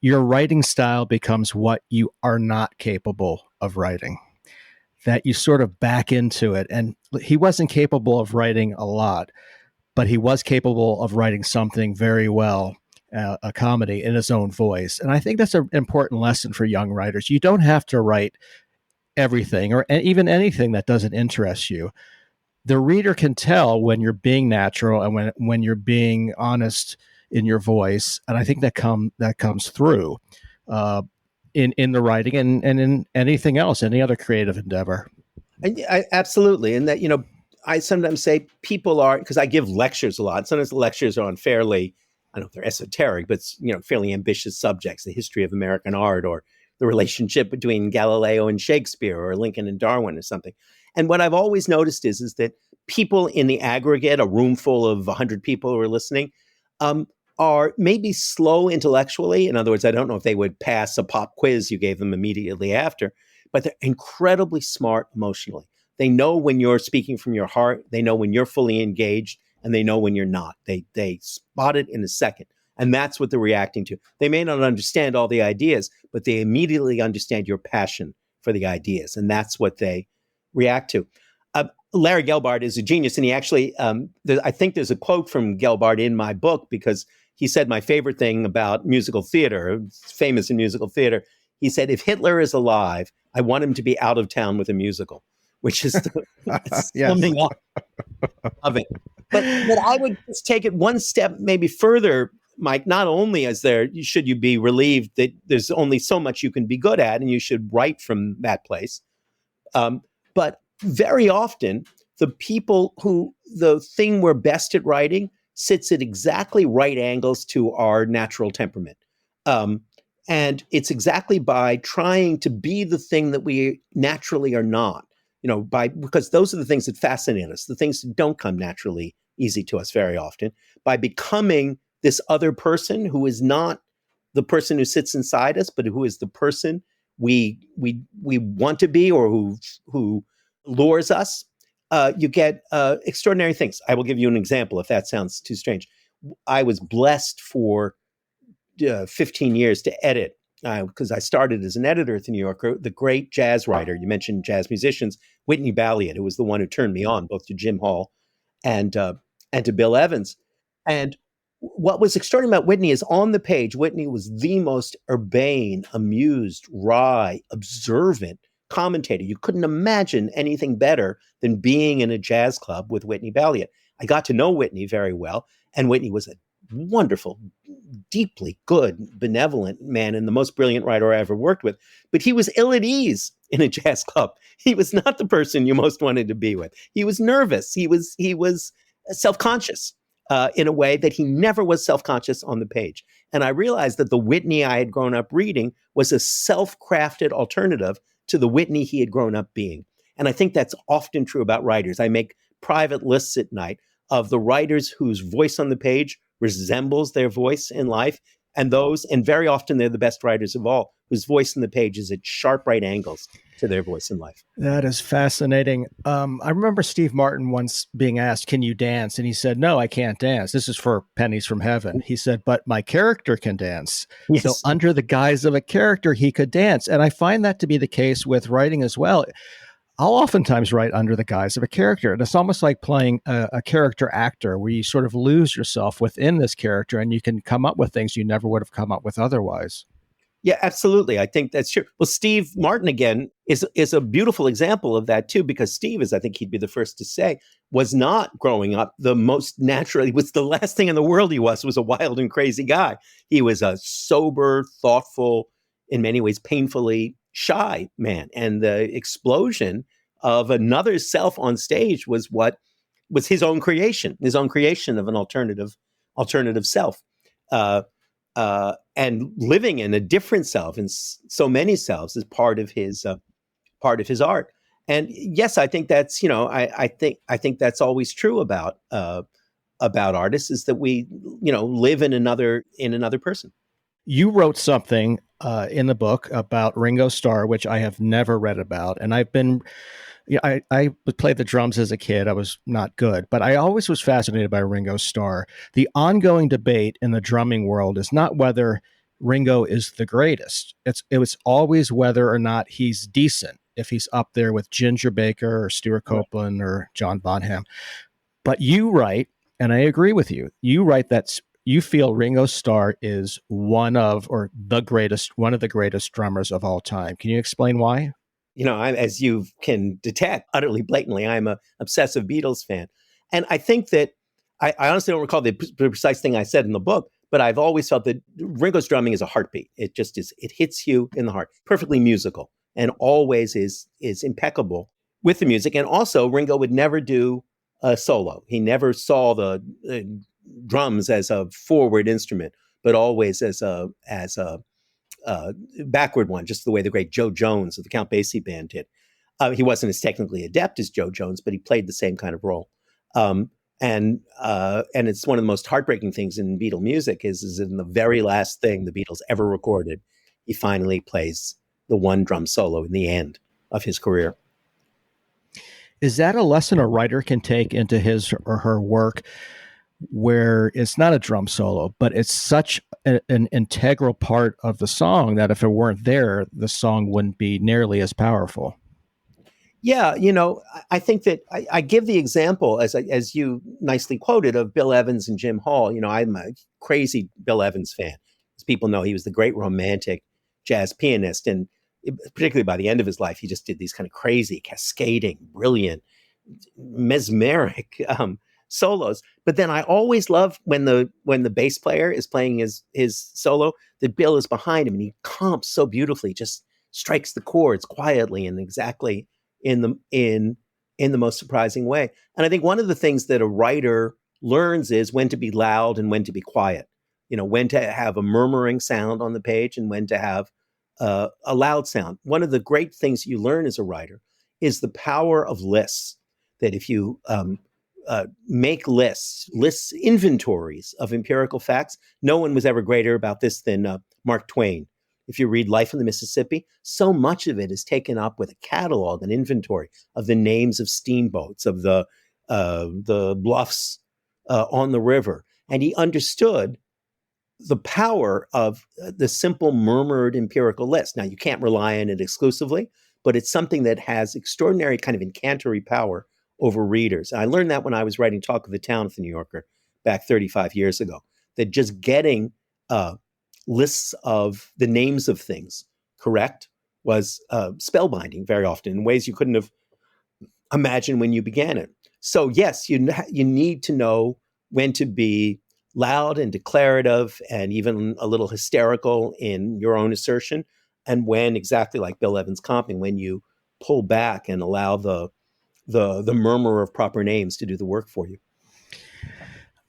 your writing style becomes what you are not capable of writing, that you sort of back into it. And he wasn't capable of writing a lot, but he was capable of writing something very well, a comedy in his own voice. And I think that's an important lesson for young writers. You don't have to write everything or even anything that doesn't interest you. The reader can tell when you're being natural and when you're being honest in your voice. And I think that comes through in the writing and in anything else, any other creative endeavor. Absolutely. And that, I sometimes say people are, because I give lectures a lot. Sometimes the lectures are on fairly, I don't know if they're esoteric, but fairly ambitious subjects, the history of American art or the relationship between Galileo and Shakespeare or Lincoln and Darwin or something. And what I've always noticed is that people in the aggregate, a room full of 100 people who are listening, are maybe slow intellectually. In other words, I don't know if they would pass a pop quiz you gave them immediately after, but they're incredibly smart emotionally. They know when you're speaking from your heart. They know when you're fully engaged, and they know when you're not. They spot it in a second. And that's what they're reacting to. They may not understand all the ideas, but they immediately understand your passion for the ideas. And that's what they react to. Larry Gelbart is a genius. And he actually, I think there's a quote from Gelbart in my book, because he said my favorite thing about musical theater, famous in musical theater. He said, if Hitler is alive, I want him to be out of town with a musical, which is the summing up of it. But I would just take it one step maybe further, Mike. Not only should you be relieved that there's only so much you can be good at and you should write from that place, but very often the thing we're best at writing sits at exactly right angles to our natural temperament. And it's exactly by trying to be the thing that we naturally are not, because those are the things that fascinate us, the things that don't come naturally easy to us very often, by becoming this other person who is not the person who sits inside us, but who is the person we want to be, or who lures us. You get extraordinary things. I will give you an example if that sounds too strange. I was blessed for 15 years to edit, because I started as an editor at the New Yorker, the great jazz writer, you mentioned jazz musicians, Whitney Balliet, who was the one who turned me on both to Jim Hall and to Bill Evans. And what was extraordinary about Whitney is, on the page, Whitney was the most urbane, amused, wry, observant commentator. You couldn't imagine anything better than being in a jazz club with Whitney Balliet. I got to know Whitney very well, and Whitney was a wonderful, deeply good, benevolent man and the most brilliant writer I ever worked with. But he was ill at ease in a jazz club. He was not the person you most wanted to be with. He was nervous. He was self-conscious in a way that he never was self-conscious on the page. And I realized that the Whitney I had grown up reading was a self-crafted alternative to the Whitney he had grown up being. And I think that's often true about writers. I make private lists at night of the writers whose voice on the page resembles their voice in life, and very often they're the best writers of all, whose voice in the page is at sharp right angles to their voice in life. That is fascinating. I remember Steve Martin once being asked, "Can you dance?" And he said, "No, I can't dance." This is for Pennies from Heaven. He said, "But my character can dance." Yes. So under the guise of a character, he could dance. And I find that to be the case with writing as well. I'll oftentimes write under the guise of a character. And it's almost like playing a character actor, where you sort of lose yourself within this character and you can come up with things you never would have come up with otherwise. Yeah, absolutely. I think that's true. Well, Steve Martin, again, is a beautiful example of that, too, because Steve, as I think he'd be the first to say, was not growing up the most natural. He was the last thing in the world he was a wild and crazy guy. He was a sober, thoughtful, in many ways painfully shy man. And the explosion of another self on stage was his own creation of an alternative self. And living in a different self, and so many selves, is part of his art. And yes, I think that's I think that's always true about artists, is that we live in another person. You wrote something in the book about Ringo Starr, which I have never read about, and I've been. Yeah, I played the drums as a kid. I was not good, but I always was fascinated by Ringo Starr. The ongoing debate in the drumming world is not whether Ringo is the greatest. It was always whether or not he's decent, if he's up there with Ginger Baker or Stuart Copeland or John Bonham. But you write, and I agree with you, you write that you feel Ringo Starr is one of the greatest drummers of all time. Can you explain why? As you can detect, utterly blatantly, I'm a obsessive Beatles fan. And I think that I honestly don't recall the precise thing I said in the book, but I've always felt that Ringo's drumming is a heartbeat. It just is. It hits you in the heart. Perfectly musical, and always is impeccable with the music. And also, Ringo would never do a solo. He never saw the drums as a forward instrument, but always as a backward one, just the way the great Joe Jones of the Count Basie band did. He wasn't as technically adept as Joe Jones, but he played the same kind of role. And it's one of the most heartbreaking things in Beatle music is in the very last thing the Beatles ever recorded, he finally plays the one drum solo in the end of his career. Is that a lesson a writer can take into his or her work, where it's not a drum solo, but it's such an integral part of the song that if it weren't there, the song wouldn't be nearly as powerful? Yeah, I think that I give the example, as you nicely quoted, of Bill Evans and Jim Hall. I'm a crazy Bill Evans fan. As people know, he was the great romantic jazz pianist, and particularly by the end of his life, he just did these kind of crazy, cascading, brilliant, mesmeric solos. But then I always love when the bass player is playing his solo, that Bill is behind him and he comps so beautifully, just strikes the chords quietly and exactly in the most surprising way. And I think one of the things that a writer learns is when to be loud and when to be quiet. When to have a murmuring sound on the page and when to have a loud sound. One of the great things you learn as a writer is the power of lists. That if you make lists, inventories of empirical facts. No one was ever greater about this than Mark Twain. If you read Life on the Mississippi, so much of it is taken up with a catalog, an inventory of the names of steamboats, of the bluffs on the river. And he understood the power of the simple murmured empirical list. Now, you can't rely on it exclusively, but it's something that has extraordinary kind of incantory power over readers. And I learned that when I was writing Talk of the Town for the New Yorker back 35 years ago, that just getting lists of the names of things correct was spellbinding very often in ways you couldn't have imagined when you began it. So yes, you need to know when to be loud and declarative and even a little hysterical in your own assertion, and when, exactly like Bill Evans comping, when you pull back and allow the murmur of proper names to do the work for you.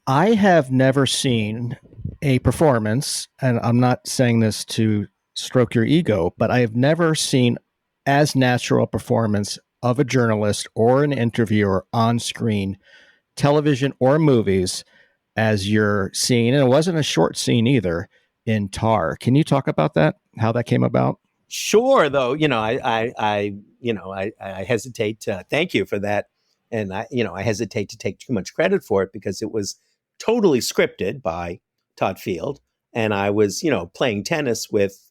I have never seen a performance, and I'm not saying this to stroke your ego, but I have never seen as natural a performance of a journalist or an interviewer on screen, television or movies, as you're seeing. And it wasn't a short scene either in Tar. Can you talk about that? How that came about? Sure, though, I hesitate to thank you for that. And I hesitate to take too much credit for it because it was totally scripted by Todd Field. And I was, playing tennis with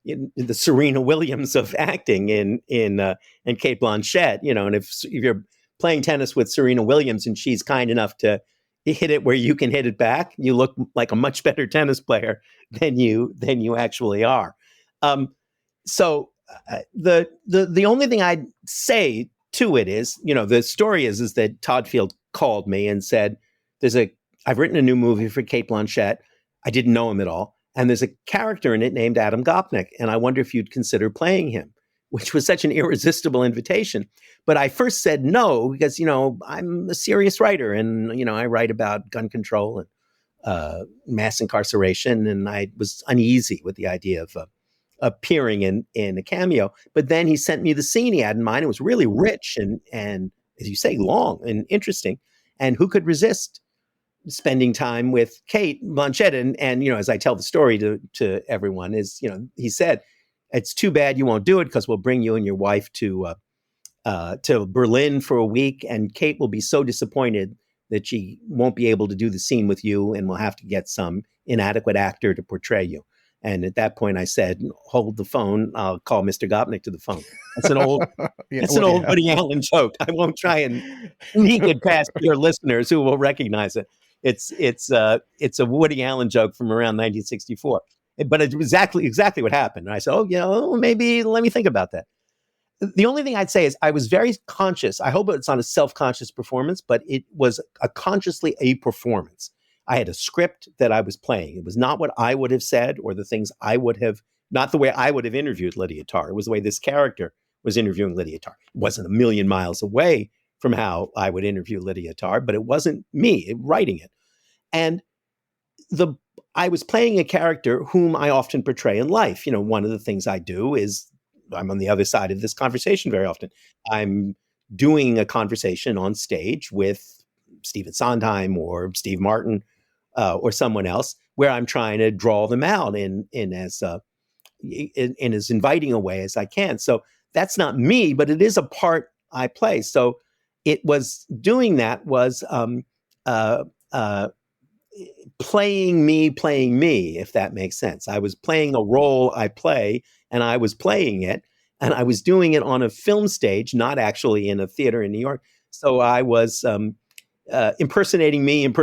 the Serena Williams of acting in Cate Blanchett, and if you're playing tennis with Serena Williams and she's kind enough to hit it where you can hit it back, you look like a much better tennis player than you actually are. So the only thing I'd say to it is, the story is that Todd Field called me and said, I've written a new movie for Cate Blanchett. I didn't know him at all. And there's a character in it named Adam Gopnik. And I wonder if you'd consider playing him, which was such an irresistible invitation. But I first said no, because, I'm a serious writer and, I write about gun control and mass incarceration. And I was uneasy with the idea of appearing in a cameo. But then he sent me the scene he had in mind. It was really rich and as you say, long and interesting. And who could resist spending time with Cate Blanchett? And as I tell the story to everyone is, he said, it's too bad you won't do it because we'll bring you and your wife to Berlin for a week. And Cate will be so disappointed that she won't be able to do the scene with you. And we'll have to get some inadequate actor to portray you. And at that point I said, hold the phone. I'll call Mr. Gopnik to the phone. That's an old, old Woody Allen joke. I won't try and sneak it past your listeners who will recognize it. It's a Woody Allen joke from around 1964, but it's exactly what happened. And I said, maybe let me think about that. The only thing I'd say is I was very conscious. I hope it's not a self-conscious performance, but it was consciously a performance. I had a script that I was playing. It was not what I would have said or the things I would have, not the way I would have interviewed Lydia Tarr. It was the way this character was interviewing Lydia Tarr. It wasn't a million miles away from how I would interview Lydia Tarr, but it wasn't me writing it. And I was playing a character whom I often portray in life. One of the things I do is I'm on the other side of this conversation very often. I'm doing a conversation on stage with Stephen Sondheim or Steve Martin or someone else where I'm trying to draw them out in as inviting a way as I can. So that's not me, but it is a part I play. So it was doing that was playing me, if that makes sense. I was playing a role I play, and I was playing it, and I was doing it on a film stage, not actually in a theater in New York. So I was impersonating me, and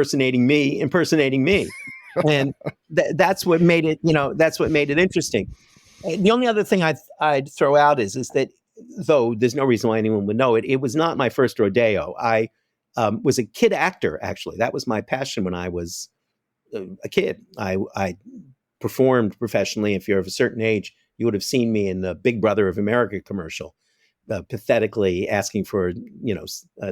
that's what made it. That's what made it interesting. The only other thing I'd throw out is that, though there's no reason why anyone would know it, it was not my first rodeo. I was a kid actor, actually. That was my passion when I was a kid. I performed professionally. If you're of a certain age, you would have seen me in the Big Brother of America commercial, pathetically asking for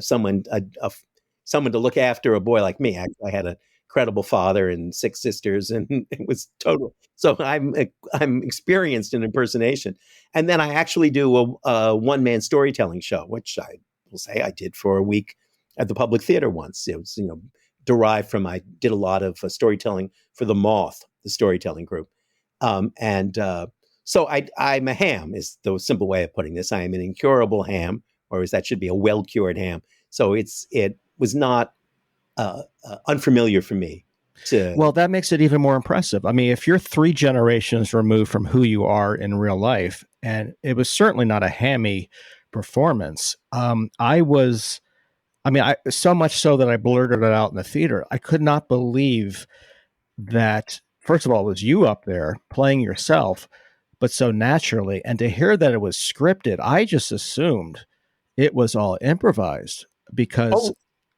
someone to look after a boy like me. I had a credible father and 6 sisters, and it was total. So I'm experienced in impersonation. And then I actually do a one-man storytelling show, which I will say I did for a week at the Public Theater once. It was, derived from, I did a lot of storytelling for the Moth, the storytelling group. So I'm a ham is the simple way of putting this. I am an incurable ham, or that should be a well-cured ham. So it was not unfamiliar for me. Well, that makes it even more impressive. I mean, if you're 3 generations removed from who you are in real life, and it was certainly not a hammy performance. So much so that I blurted it out in the theater. I could not believe that, first of all, it was you up there playing yourself, but so naturally. And to hear that it was scripted, I just assumed it was all improvised, because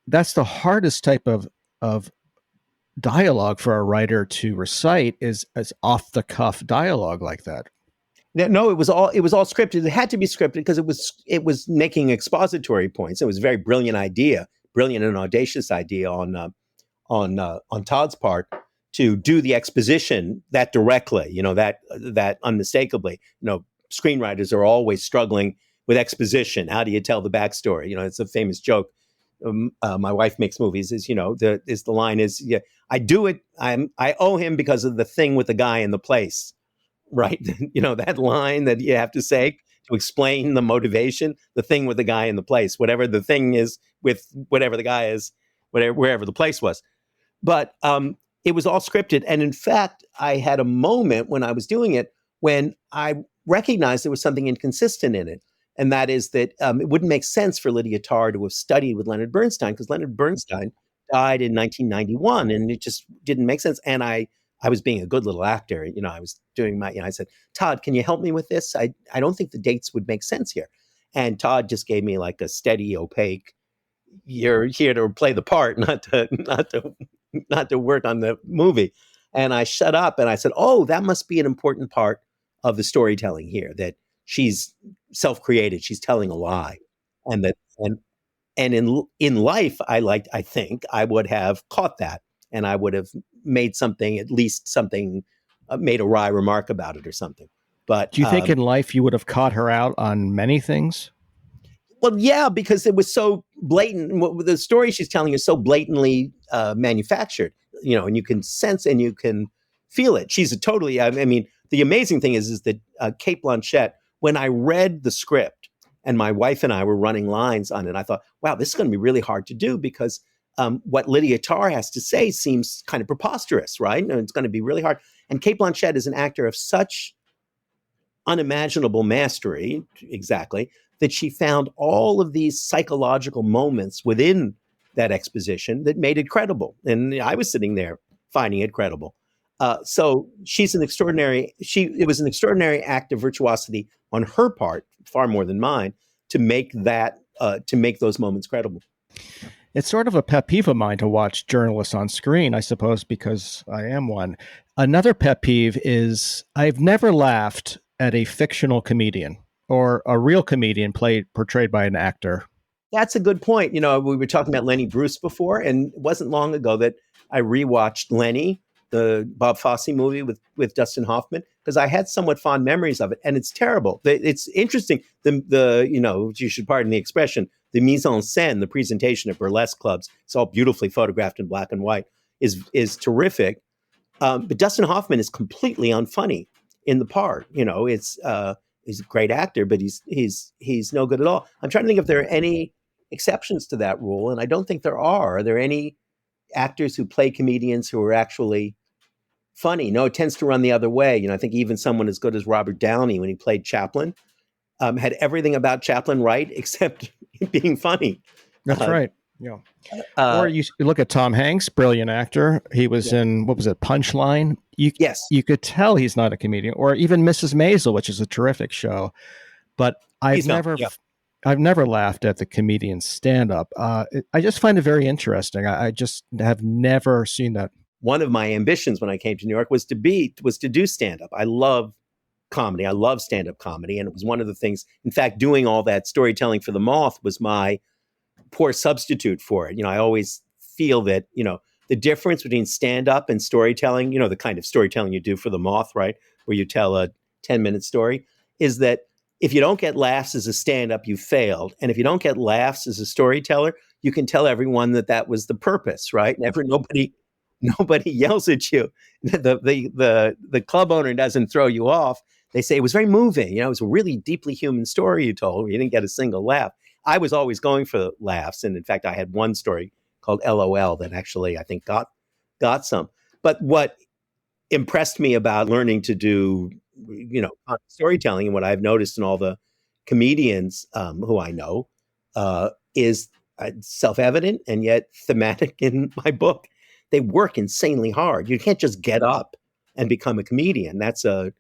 that's the hardest type of dialogue for a writer to recite is off the cuff dialogue like that. No, it was all scripted. It had to be scripted because it was making expository points. It was a very brilliant and audacious idea on Todd's part to do the exposition that directly, that unmistakably. Screenwriters are always struggling with exposition. How do you tell the backstory? It's a famous joke. My wife makes movies. The line is, yeah, I do it. I owe him because of the thing with the guy in the place, right? That line that you have to say to explain the motivation. The thing with the guy in the place, whatever the thing is with whatever the guy is, wherever the place was. But it was all scripted, and in fact, I had a moment when I was doing it when I recognized there was something inconsistent in it. And that is that it wouldn't make sense for Lydia Tarr to have studied with Leonard Bernstein, because Leonard Bernstein died in 1991, and it just didn't make sense. And I was being a good little actor. I was doing I said, Todd, can you help me with this? I don't think the dates would make sense here. And Todd just gave me like a steady, opaque, you're here to play the part, not to work on the movie. And I shut up and I said, oh, that must be an important part of the storytelling here, that she's self-created, she's telling a lie. And in life, I think I would have caught that, and I would have made made a wry remark about it or something. But do you think in life you would have caught her out on many things? Well, yeah, because it was so blatant. The story she's telling is so blatantly manufactured, and you can sense and you can feel it. She's the amazing thing is that Cate Blanchett, when I read the script and my wife and I were running lines on it, I thought, wow, this is going to be really hard to do, because what Lydia Tarr has to say seems kind of preposterous, right? And it's going to be really hard. And Cate Blanchett is an actor of such unimaginable mastery, exactly, that she found all of these psychological moments within that exposition that made it credible. And I was sitting there finding it credible. So she's it was an extraordinary act of virtuosity on her part, far more than mine, to make those moments credible. It's sort of a pet peeve of mine to watch journalists on screen, I suppose, because I am one. Another pet peeve is I've never laughed at a fictional comedian or a real comedian portrayed by an actor. That's a good point. We were talking about Lenny Bruce before, and it wasn't long ago that I rewatched Lenny, the Bob Fosse movie with Dustin Hoffman, because I had somewhat fond memories of it, and it's terrible. It's interesting. You should pardon the expression, the mise en scène, the presentation of burlesque clubs, it's all beautifully photographed in black and white, is terrific. But Dustin Hoffman is completely unfunny in the part. He's a great actor, but he's no good at all. I'm trying to think if there are any exceptions to that rule, and I don't think there are. Are there any actors who play comedians who are actually funny? No, it tends to run the other way. I think even someone as good as Robert Downey, when he played Chaplin, had everything about Chaplin right except being funny. That's right. Yeah. Or you look at Tom Hanks, brilliant actor. He was in, what was it, Punchline? Yes. You could tell he's not a comedian. Or even Mrs. Maisel, which is a terrific show. But I've never laughed at the comedian's stand-up. I just find it very interesting. I just have never seen that. One of my ambitions when I came to New York was to do stand-up. I love comedy. I love stand-up comedy. And it was one of the things, in fact, doing all that storytelling for the Moth was my poor substitute for it. I always feel that, the difference between stand-up and storytelling, the kind of storytelling you do for the Moth, right, where you tell a 10-minute story, is that if you don't get laughs as a stand-up, you failed. And if you don't get laughs as a storyteller, you can tell everyone that was the purpose, right? Nobody yells at you. The club owner doesn't throw you off. They say it was very moving. It was a really deeply human story you told. You didn't get a single laugh. I was always going for laughs, and in fact, I had one story called LOL that actually I think got some. But what impressed me about learning to do, storytelling, and what I've noticed in all the comedians who I know is self-evident and yet thematic in my book. They work insanely hard. You can't just get up and become a comedian. That's a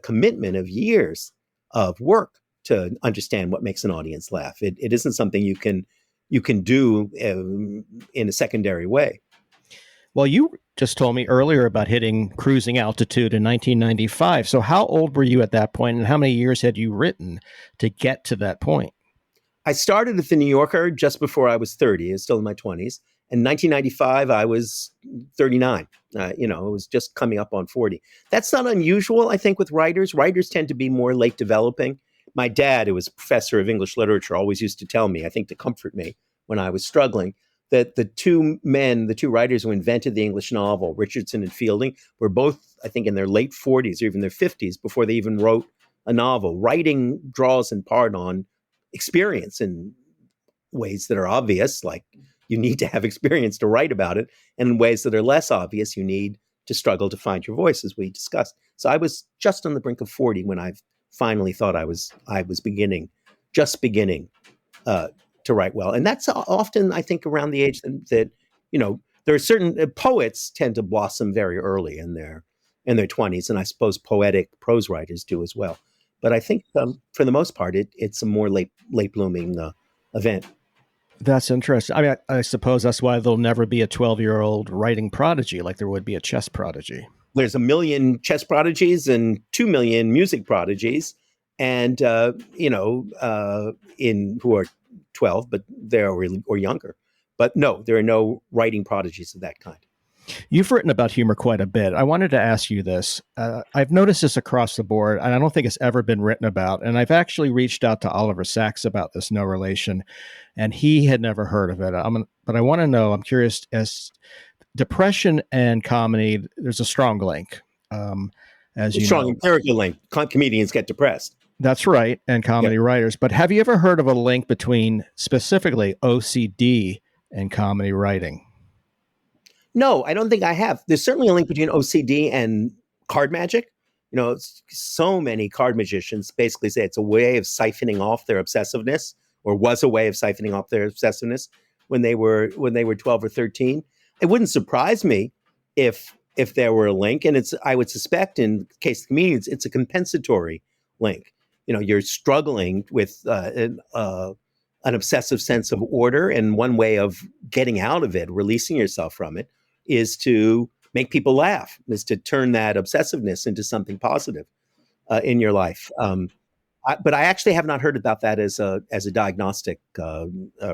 commitment of years of work to understand what makes an audience laugh. It isn't something you can do in a secondary way. Well, you just told me earlier about hitting cruising altitude in 1995. So how old were you at that point, and how many years had you written to get to that point? I started at the New Yorker just before I was 30. I was still in my 20s. In 1995, I was 39. It was just coming up on 40. That's not unusual, I think, with writers. Writers tend to be more late developing. My dad, who was a professor of English literature, always used to tell me, I think to comfort me when I was struggling, that the two writers who invented the English novel, Richardson and Fielding, were both, I think, in their late 40s or even their 50s before they even wrote a novel. Writing draws in part on experience in ways that are obvious, like you need to have experience to write about it, and in ways that are less obvious, you need to struggle to find your voice, as we discussed. So I was just on the brink of 40 when I finally thought I was beginning to write well. And that's often, I think, around the age that there are certain poets tend to blossom very early in their 20s, and I suppose poetic prose writers do as well. But I think for the most part, it's a more late blooming event. That's interesting. I mean, I suppose that's why there'll never be a 12-year-old writing prodigy like there would be a chess prodigy. There's 1 million chess prodigies and 2 million music prodigies, and who are 12, but or younger. But no, there are no writing prodigies of that kind. You've written about humor quite a bit. I wanted to ask you this. I've noticed this across the board, and I don't think it's ever been written about. And I've actually reached out to Oliver Sacks about this, no relation, and he had never heard of it. But I want to know, I'm curious, as depression and comedy, there's a strong link. Strong empirical link. Comedians get depressed. That's right, and comedy writers. But have you ever heard of a link between specifically OCD and comedy writing? No, I don't think I have. There's certainly a link between OCD and card magic. So many card magicians basically say it's a way of siphoning off their obsessiveness, or was a way of siphoning off their obsessiveness when they were 12 or 13. It wouldn't surprise me if there were a link, and I would suspect in the case of comedians, it's a compensatory link. You're struggling with an obsessive sense of order, and one way of getting out of it, releasing yourself from it, is to make people laugh, is to turn that obsessiveness into something positive in your life. But I actually have not heard about that as a diagnostic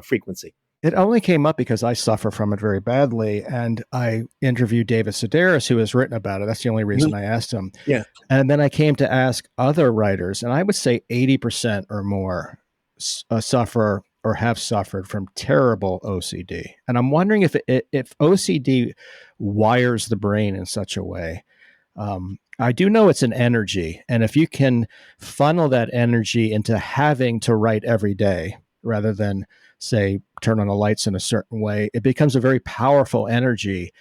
frequency. It only came up because I suffer from it very badly, and I interviewed David Sedaris, who has written about it. That's the only reason I asked him. Yeah. And then I came to ask other writers, and I would say 80% or more suffer or have suffered from terrible OCD. And I'm wondering if OCD wires the brain in such a way. I do know it's an energy, and if you can funnel that energy into having to write every day rather than, say, turn on the lights in a certain way, it becomes a very powerful energy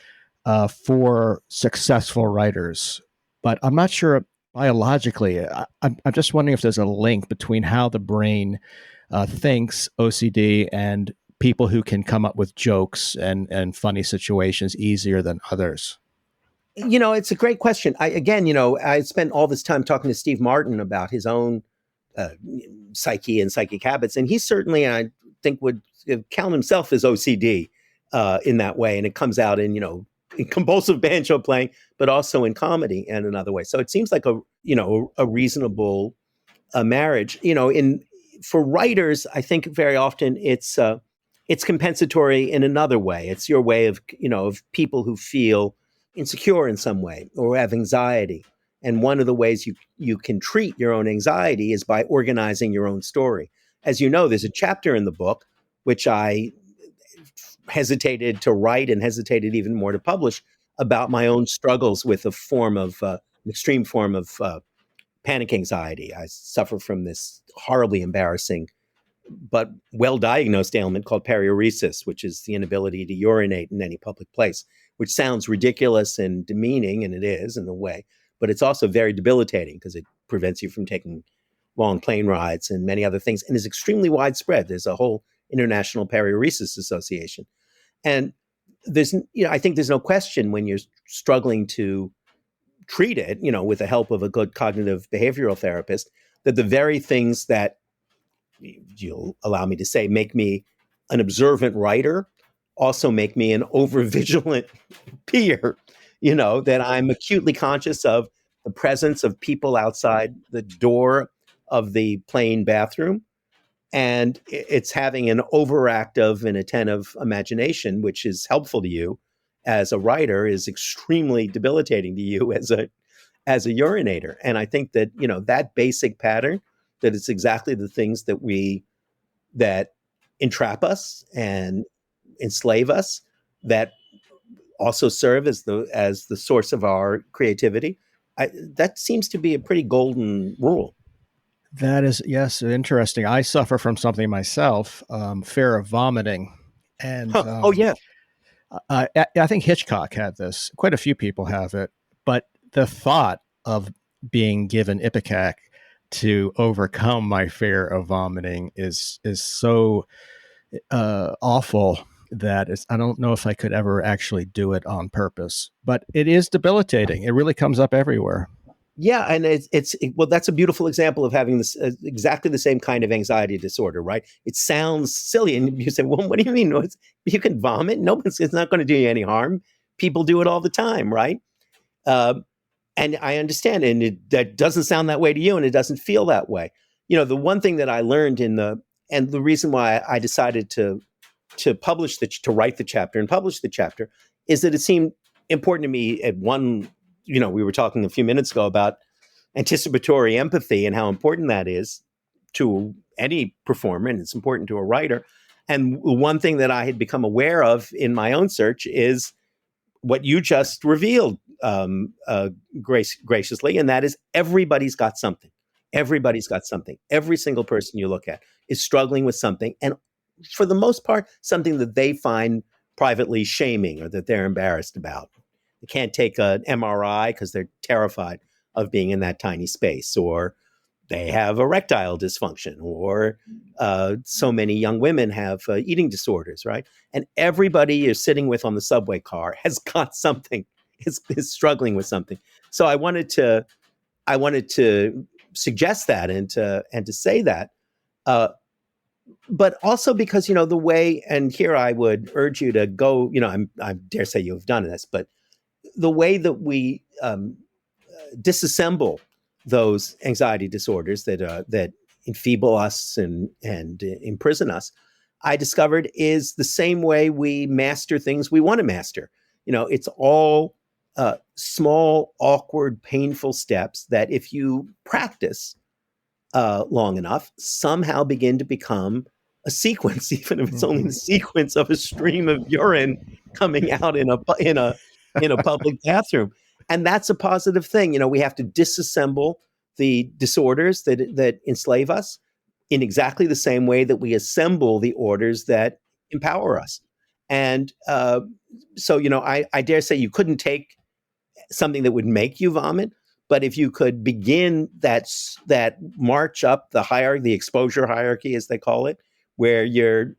for successful writers. But I'm not sure biologically. I'm just wondering if there's a link between how the brain thinks, OCD, and people who can come up with jokes and funny situations easier than others. It's a great question. I spent all this time talking to Steve Martin about his own psyche and psychic habits, and he certainly, I think, would count himself as OCD in that way, and it comes out in compulsive banjo playing, but also in comedy and in other ways. So it seems like a reasonable marriage. For writers, I think very often it's compensatory in another way. It's your way of people who feel insecure in some way or have anxiety. And one of the ways you can treat your own anxiety is by organizing your own story. As you know, there's a chapter in the book which I hesitated to write and hesitated even more to publish, about my own struggles with an extreme form of panic anxiety. I suffer from this horribly embarrassing but well-diagnosed ailment called periuresis, which is the inability to urinate in any public place, which sounds ridiculous and demeaning, and it is in a way, but it's also very debilitating because it prevents you from taking long plane rides and many other things, and is extremely widespread. There's a whole International Periuresis Association. And I think there's no question when you're struggling to treat it, with the help of a good cognitive behavioral therapist, that the very things that, you'll allow me to say, make me an observant writer also make me an overvigilant peer, that I'm acutely conscious of the presence of people outside the door of the plane bathroom. And it's having an overactive and attentive imagination, which is helpful to you as a writer, is extremely debilitating to you as a urinator. And I think that, that basic pattern, that it's exactly the things that entrap us and enslave us, that also serve as the source of our creativity. That seems to be a pretty golden rule. That is, yes, interesting. I suffer from something myself, fear of vomiting. And Oh, yeah. I think Hitchcock had this. Quite a few people have it. But the thought of being given Ipecac to overcome my fear of vomiting is so awful that I don't know if I could ever actually do it on purpose. But it is debilitating. It really comes up everywhere. Yeah, and well, that's a beautiful example of having this exactly the same kind of anxiety disorder, right? It sounds silly, and you say, "Well, what do you mean? No, you can vomit? No, it's not going to do you any harm. People do it all the time, right?" And I understand, and that doesn't sound that way to you, and it doesn't feel that way. The one thing that I learned and the reason why I decided to write the chapter and publish the chapter is that it seemed important to me at one. We were talking a few minutes ago about anticipatory empathy and how important that is to any performer, and it's important to a writer. And one thing that I had become aware of in my own search is what you just revealed graciously, and that is everybody's got something. Everybody's got something. Every single person you look at is struggling with something, and for the most part, something that they find privately shaming or that they're embarrassed about. They can't take an MRI because they're terrified of being in that tiny space, or they have erectile dysfunction, or so many young women have eating disorders, right? And everybody you're sitting with on the subway car has got something, is struggling with something. So I wanted to suggest that and to say that, but also because the way, and here I would urge you to go. I dare say you have done this, but the way that we disassemble those anxiety disorders that enfeeble us and imprison us, I discovered is the same way we master things we want to master. It's all small, awkward, painful steps that if you practice long enough, somehow begin to become a sequence, even if it's only the sequence of a stream of urine coming out in a public bathroom. And that's a positive thing. We have to disassemble the disorders that enslave us in exactly the same way that we assemble the orders that empower us. And so, I dare say you couldn't take something that would make you vomit, but if you could begin that march up the hierarchy, the exposure hierarchy, as they call it, where you're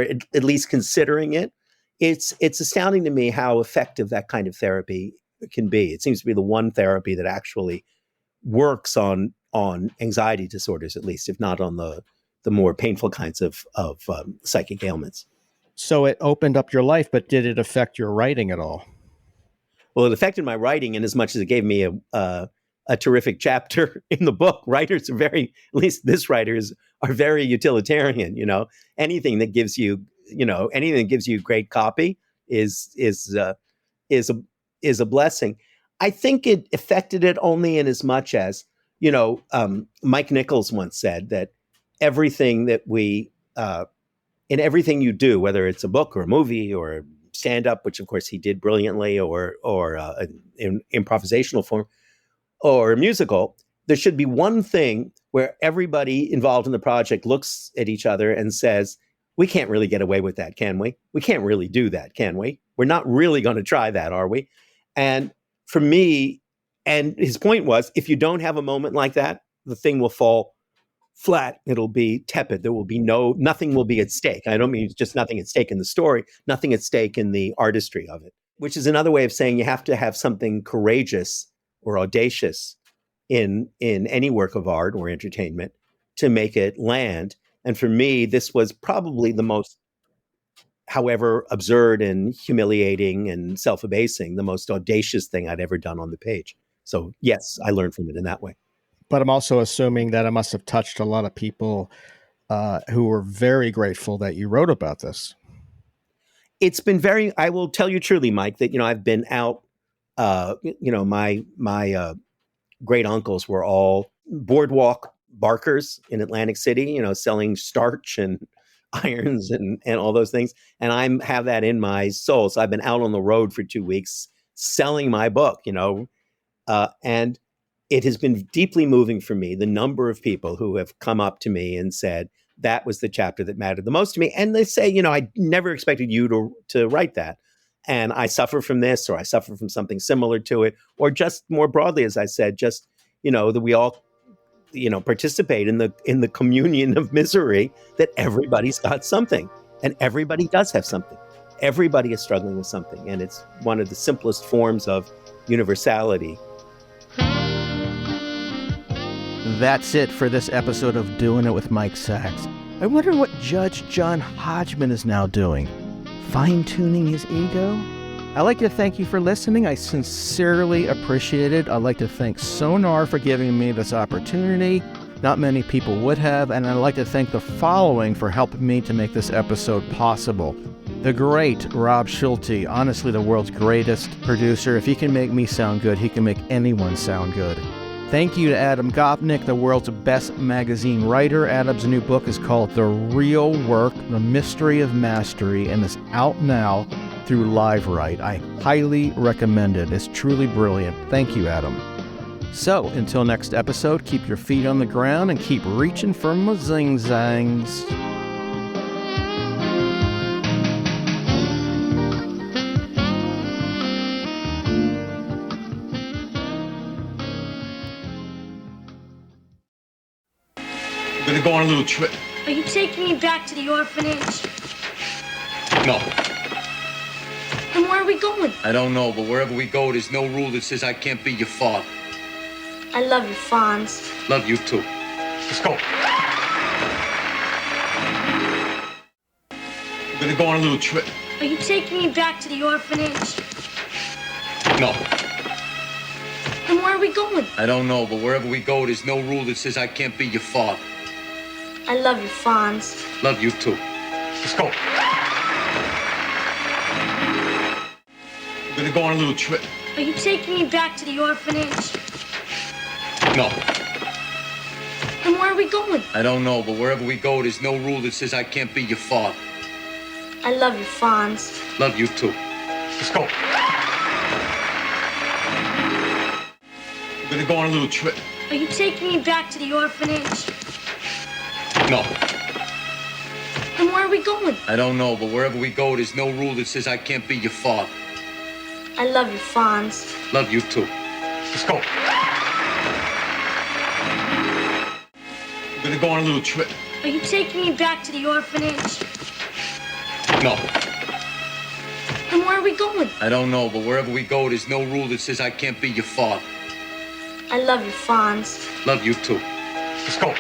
at least considering it, it's astounding to me how effective that kind of therapy can be. It seems to be the one therapy that actually works on anxiety disorders, at least, if not on the more painful kinds of psychic ailments. So it opened up your life, but did it affect your writing at all? Well, it affected my writing in as much as it gave me a terrific chapter in the book. Writers are at least this writers are very utilitarian. Anything that gives you great copy is a blessing. I think it affected it only in as much as, Mike Nichols once said that everything that we in everything you do, whether it's a book or a movie or stand-up, which of course he did brilliantly, or in improvisational form, or a musical, there should be one thing where everybody involved in the project looks at each other and says, we can't really get away with that, can we? We can't really do that, can we? We're not really going to try that, are we? And for me, and his point was, if you don't have a moment like that, the thing will fall flat. It'll be tepid. There will be nothing will be at stake. I don't mean just nothing at stake in the story, nothing at stake in the artistry of it, which is another way of saying you have to have something courageous or audacious in any work of art or entertainment to make it land. And for me, this was probably the most, however absurd and humiliating and self-abasing, the most audacious thing I'd ever done on the page. So yes, I learned from it in that way. But I'm also assuming that it must have touched a lot of people who were very grateful that you wrote about this. It's been I will tell you truly, Mike, that, I've been out, my great uncles were all boardwalk barkers in Atlantic City, selling starch and irons and all those things. And I have that in my soul. So I've been out on the road for 2 weeks selling my book, and it has been deeply moving for me, the number of people who have come up to me and said, that was the chapter that mattered the most to me. And they say, I never expected you to write that. And I suffer from this, or I suffer from something similar to it, or just more broadly, as I said, just, that we all, participate in the communion of misery, that everybody's got something, and everybody does have something. Everybody is struggling with something. And it's one of the simplest forms of universality. That's it for this episode of Doing It with Mike Sachs. I wonder what Judge John Hodgman is now doing. Fine-tuning his ego? I'd like to thank you for listening. I sincerely appreciate it. I'd like to thank Sonar for giving me this opportunity. Not many people would have, and I'd like to thank the following for helping me to make this episode possible. The great Rob Schulte, honestly the world's greatest producer. If he can make me sound good, he can make anyone sound good. Thank you to Adam Gopnik, the world's best magazine writer. Adam's new book is called The Real Work, The Mystery of Mastery, and is out now through LiveWrite. I highly recommend it. It's truly brilliant. Thank you, Adam. So, until next episode, keep your feet on the ground and keep reaching for my zing-zangs. We're gonna go on a little trip. Are you taking me back to the orphanage? No. Then where are we going? I don't know, but wherever we go, there's no rule that says I can't be your father. I love you, Fonz. Love you too. Let's go. We're gonna go on a little trip. Are you taking me back to the orphanage? No. Then where are we going? I don't know, but wherever we go, there's no rule that says I can't be your father. I love you, Fonz. Love you too. Let's go. We're gonna go on a little trip. Are you taking me back to the orphanage? No. Then where are we going? I don't know, but wherever we go, there's no rule that says I can't be your father. I love you, Fonz. Love you too. Let's go. We're gonna go on a little trip. Are you taking me back to the orphanage? No. Then where are we going? I don't know, but wherever we go, there's no rule that says I can't be your father. I love you, Fonz. Love you too. Let's go. We're gonna go on a little trip. Are you taking me back to the orphanage? No. Then where are we going? I don't know, but wherever we go, there's no rule that says I can't be your father. I love you, Fonz. Love you too. Let's go.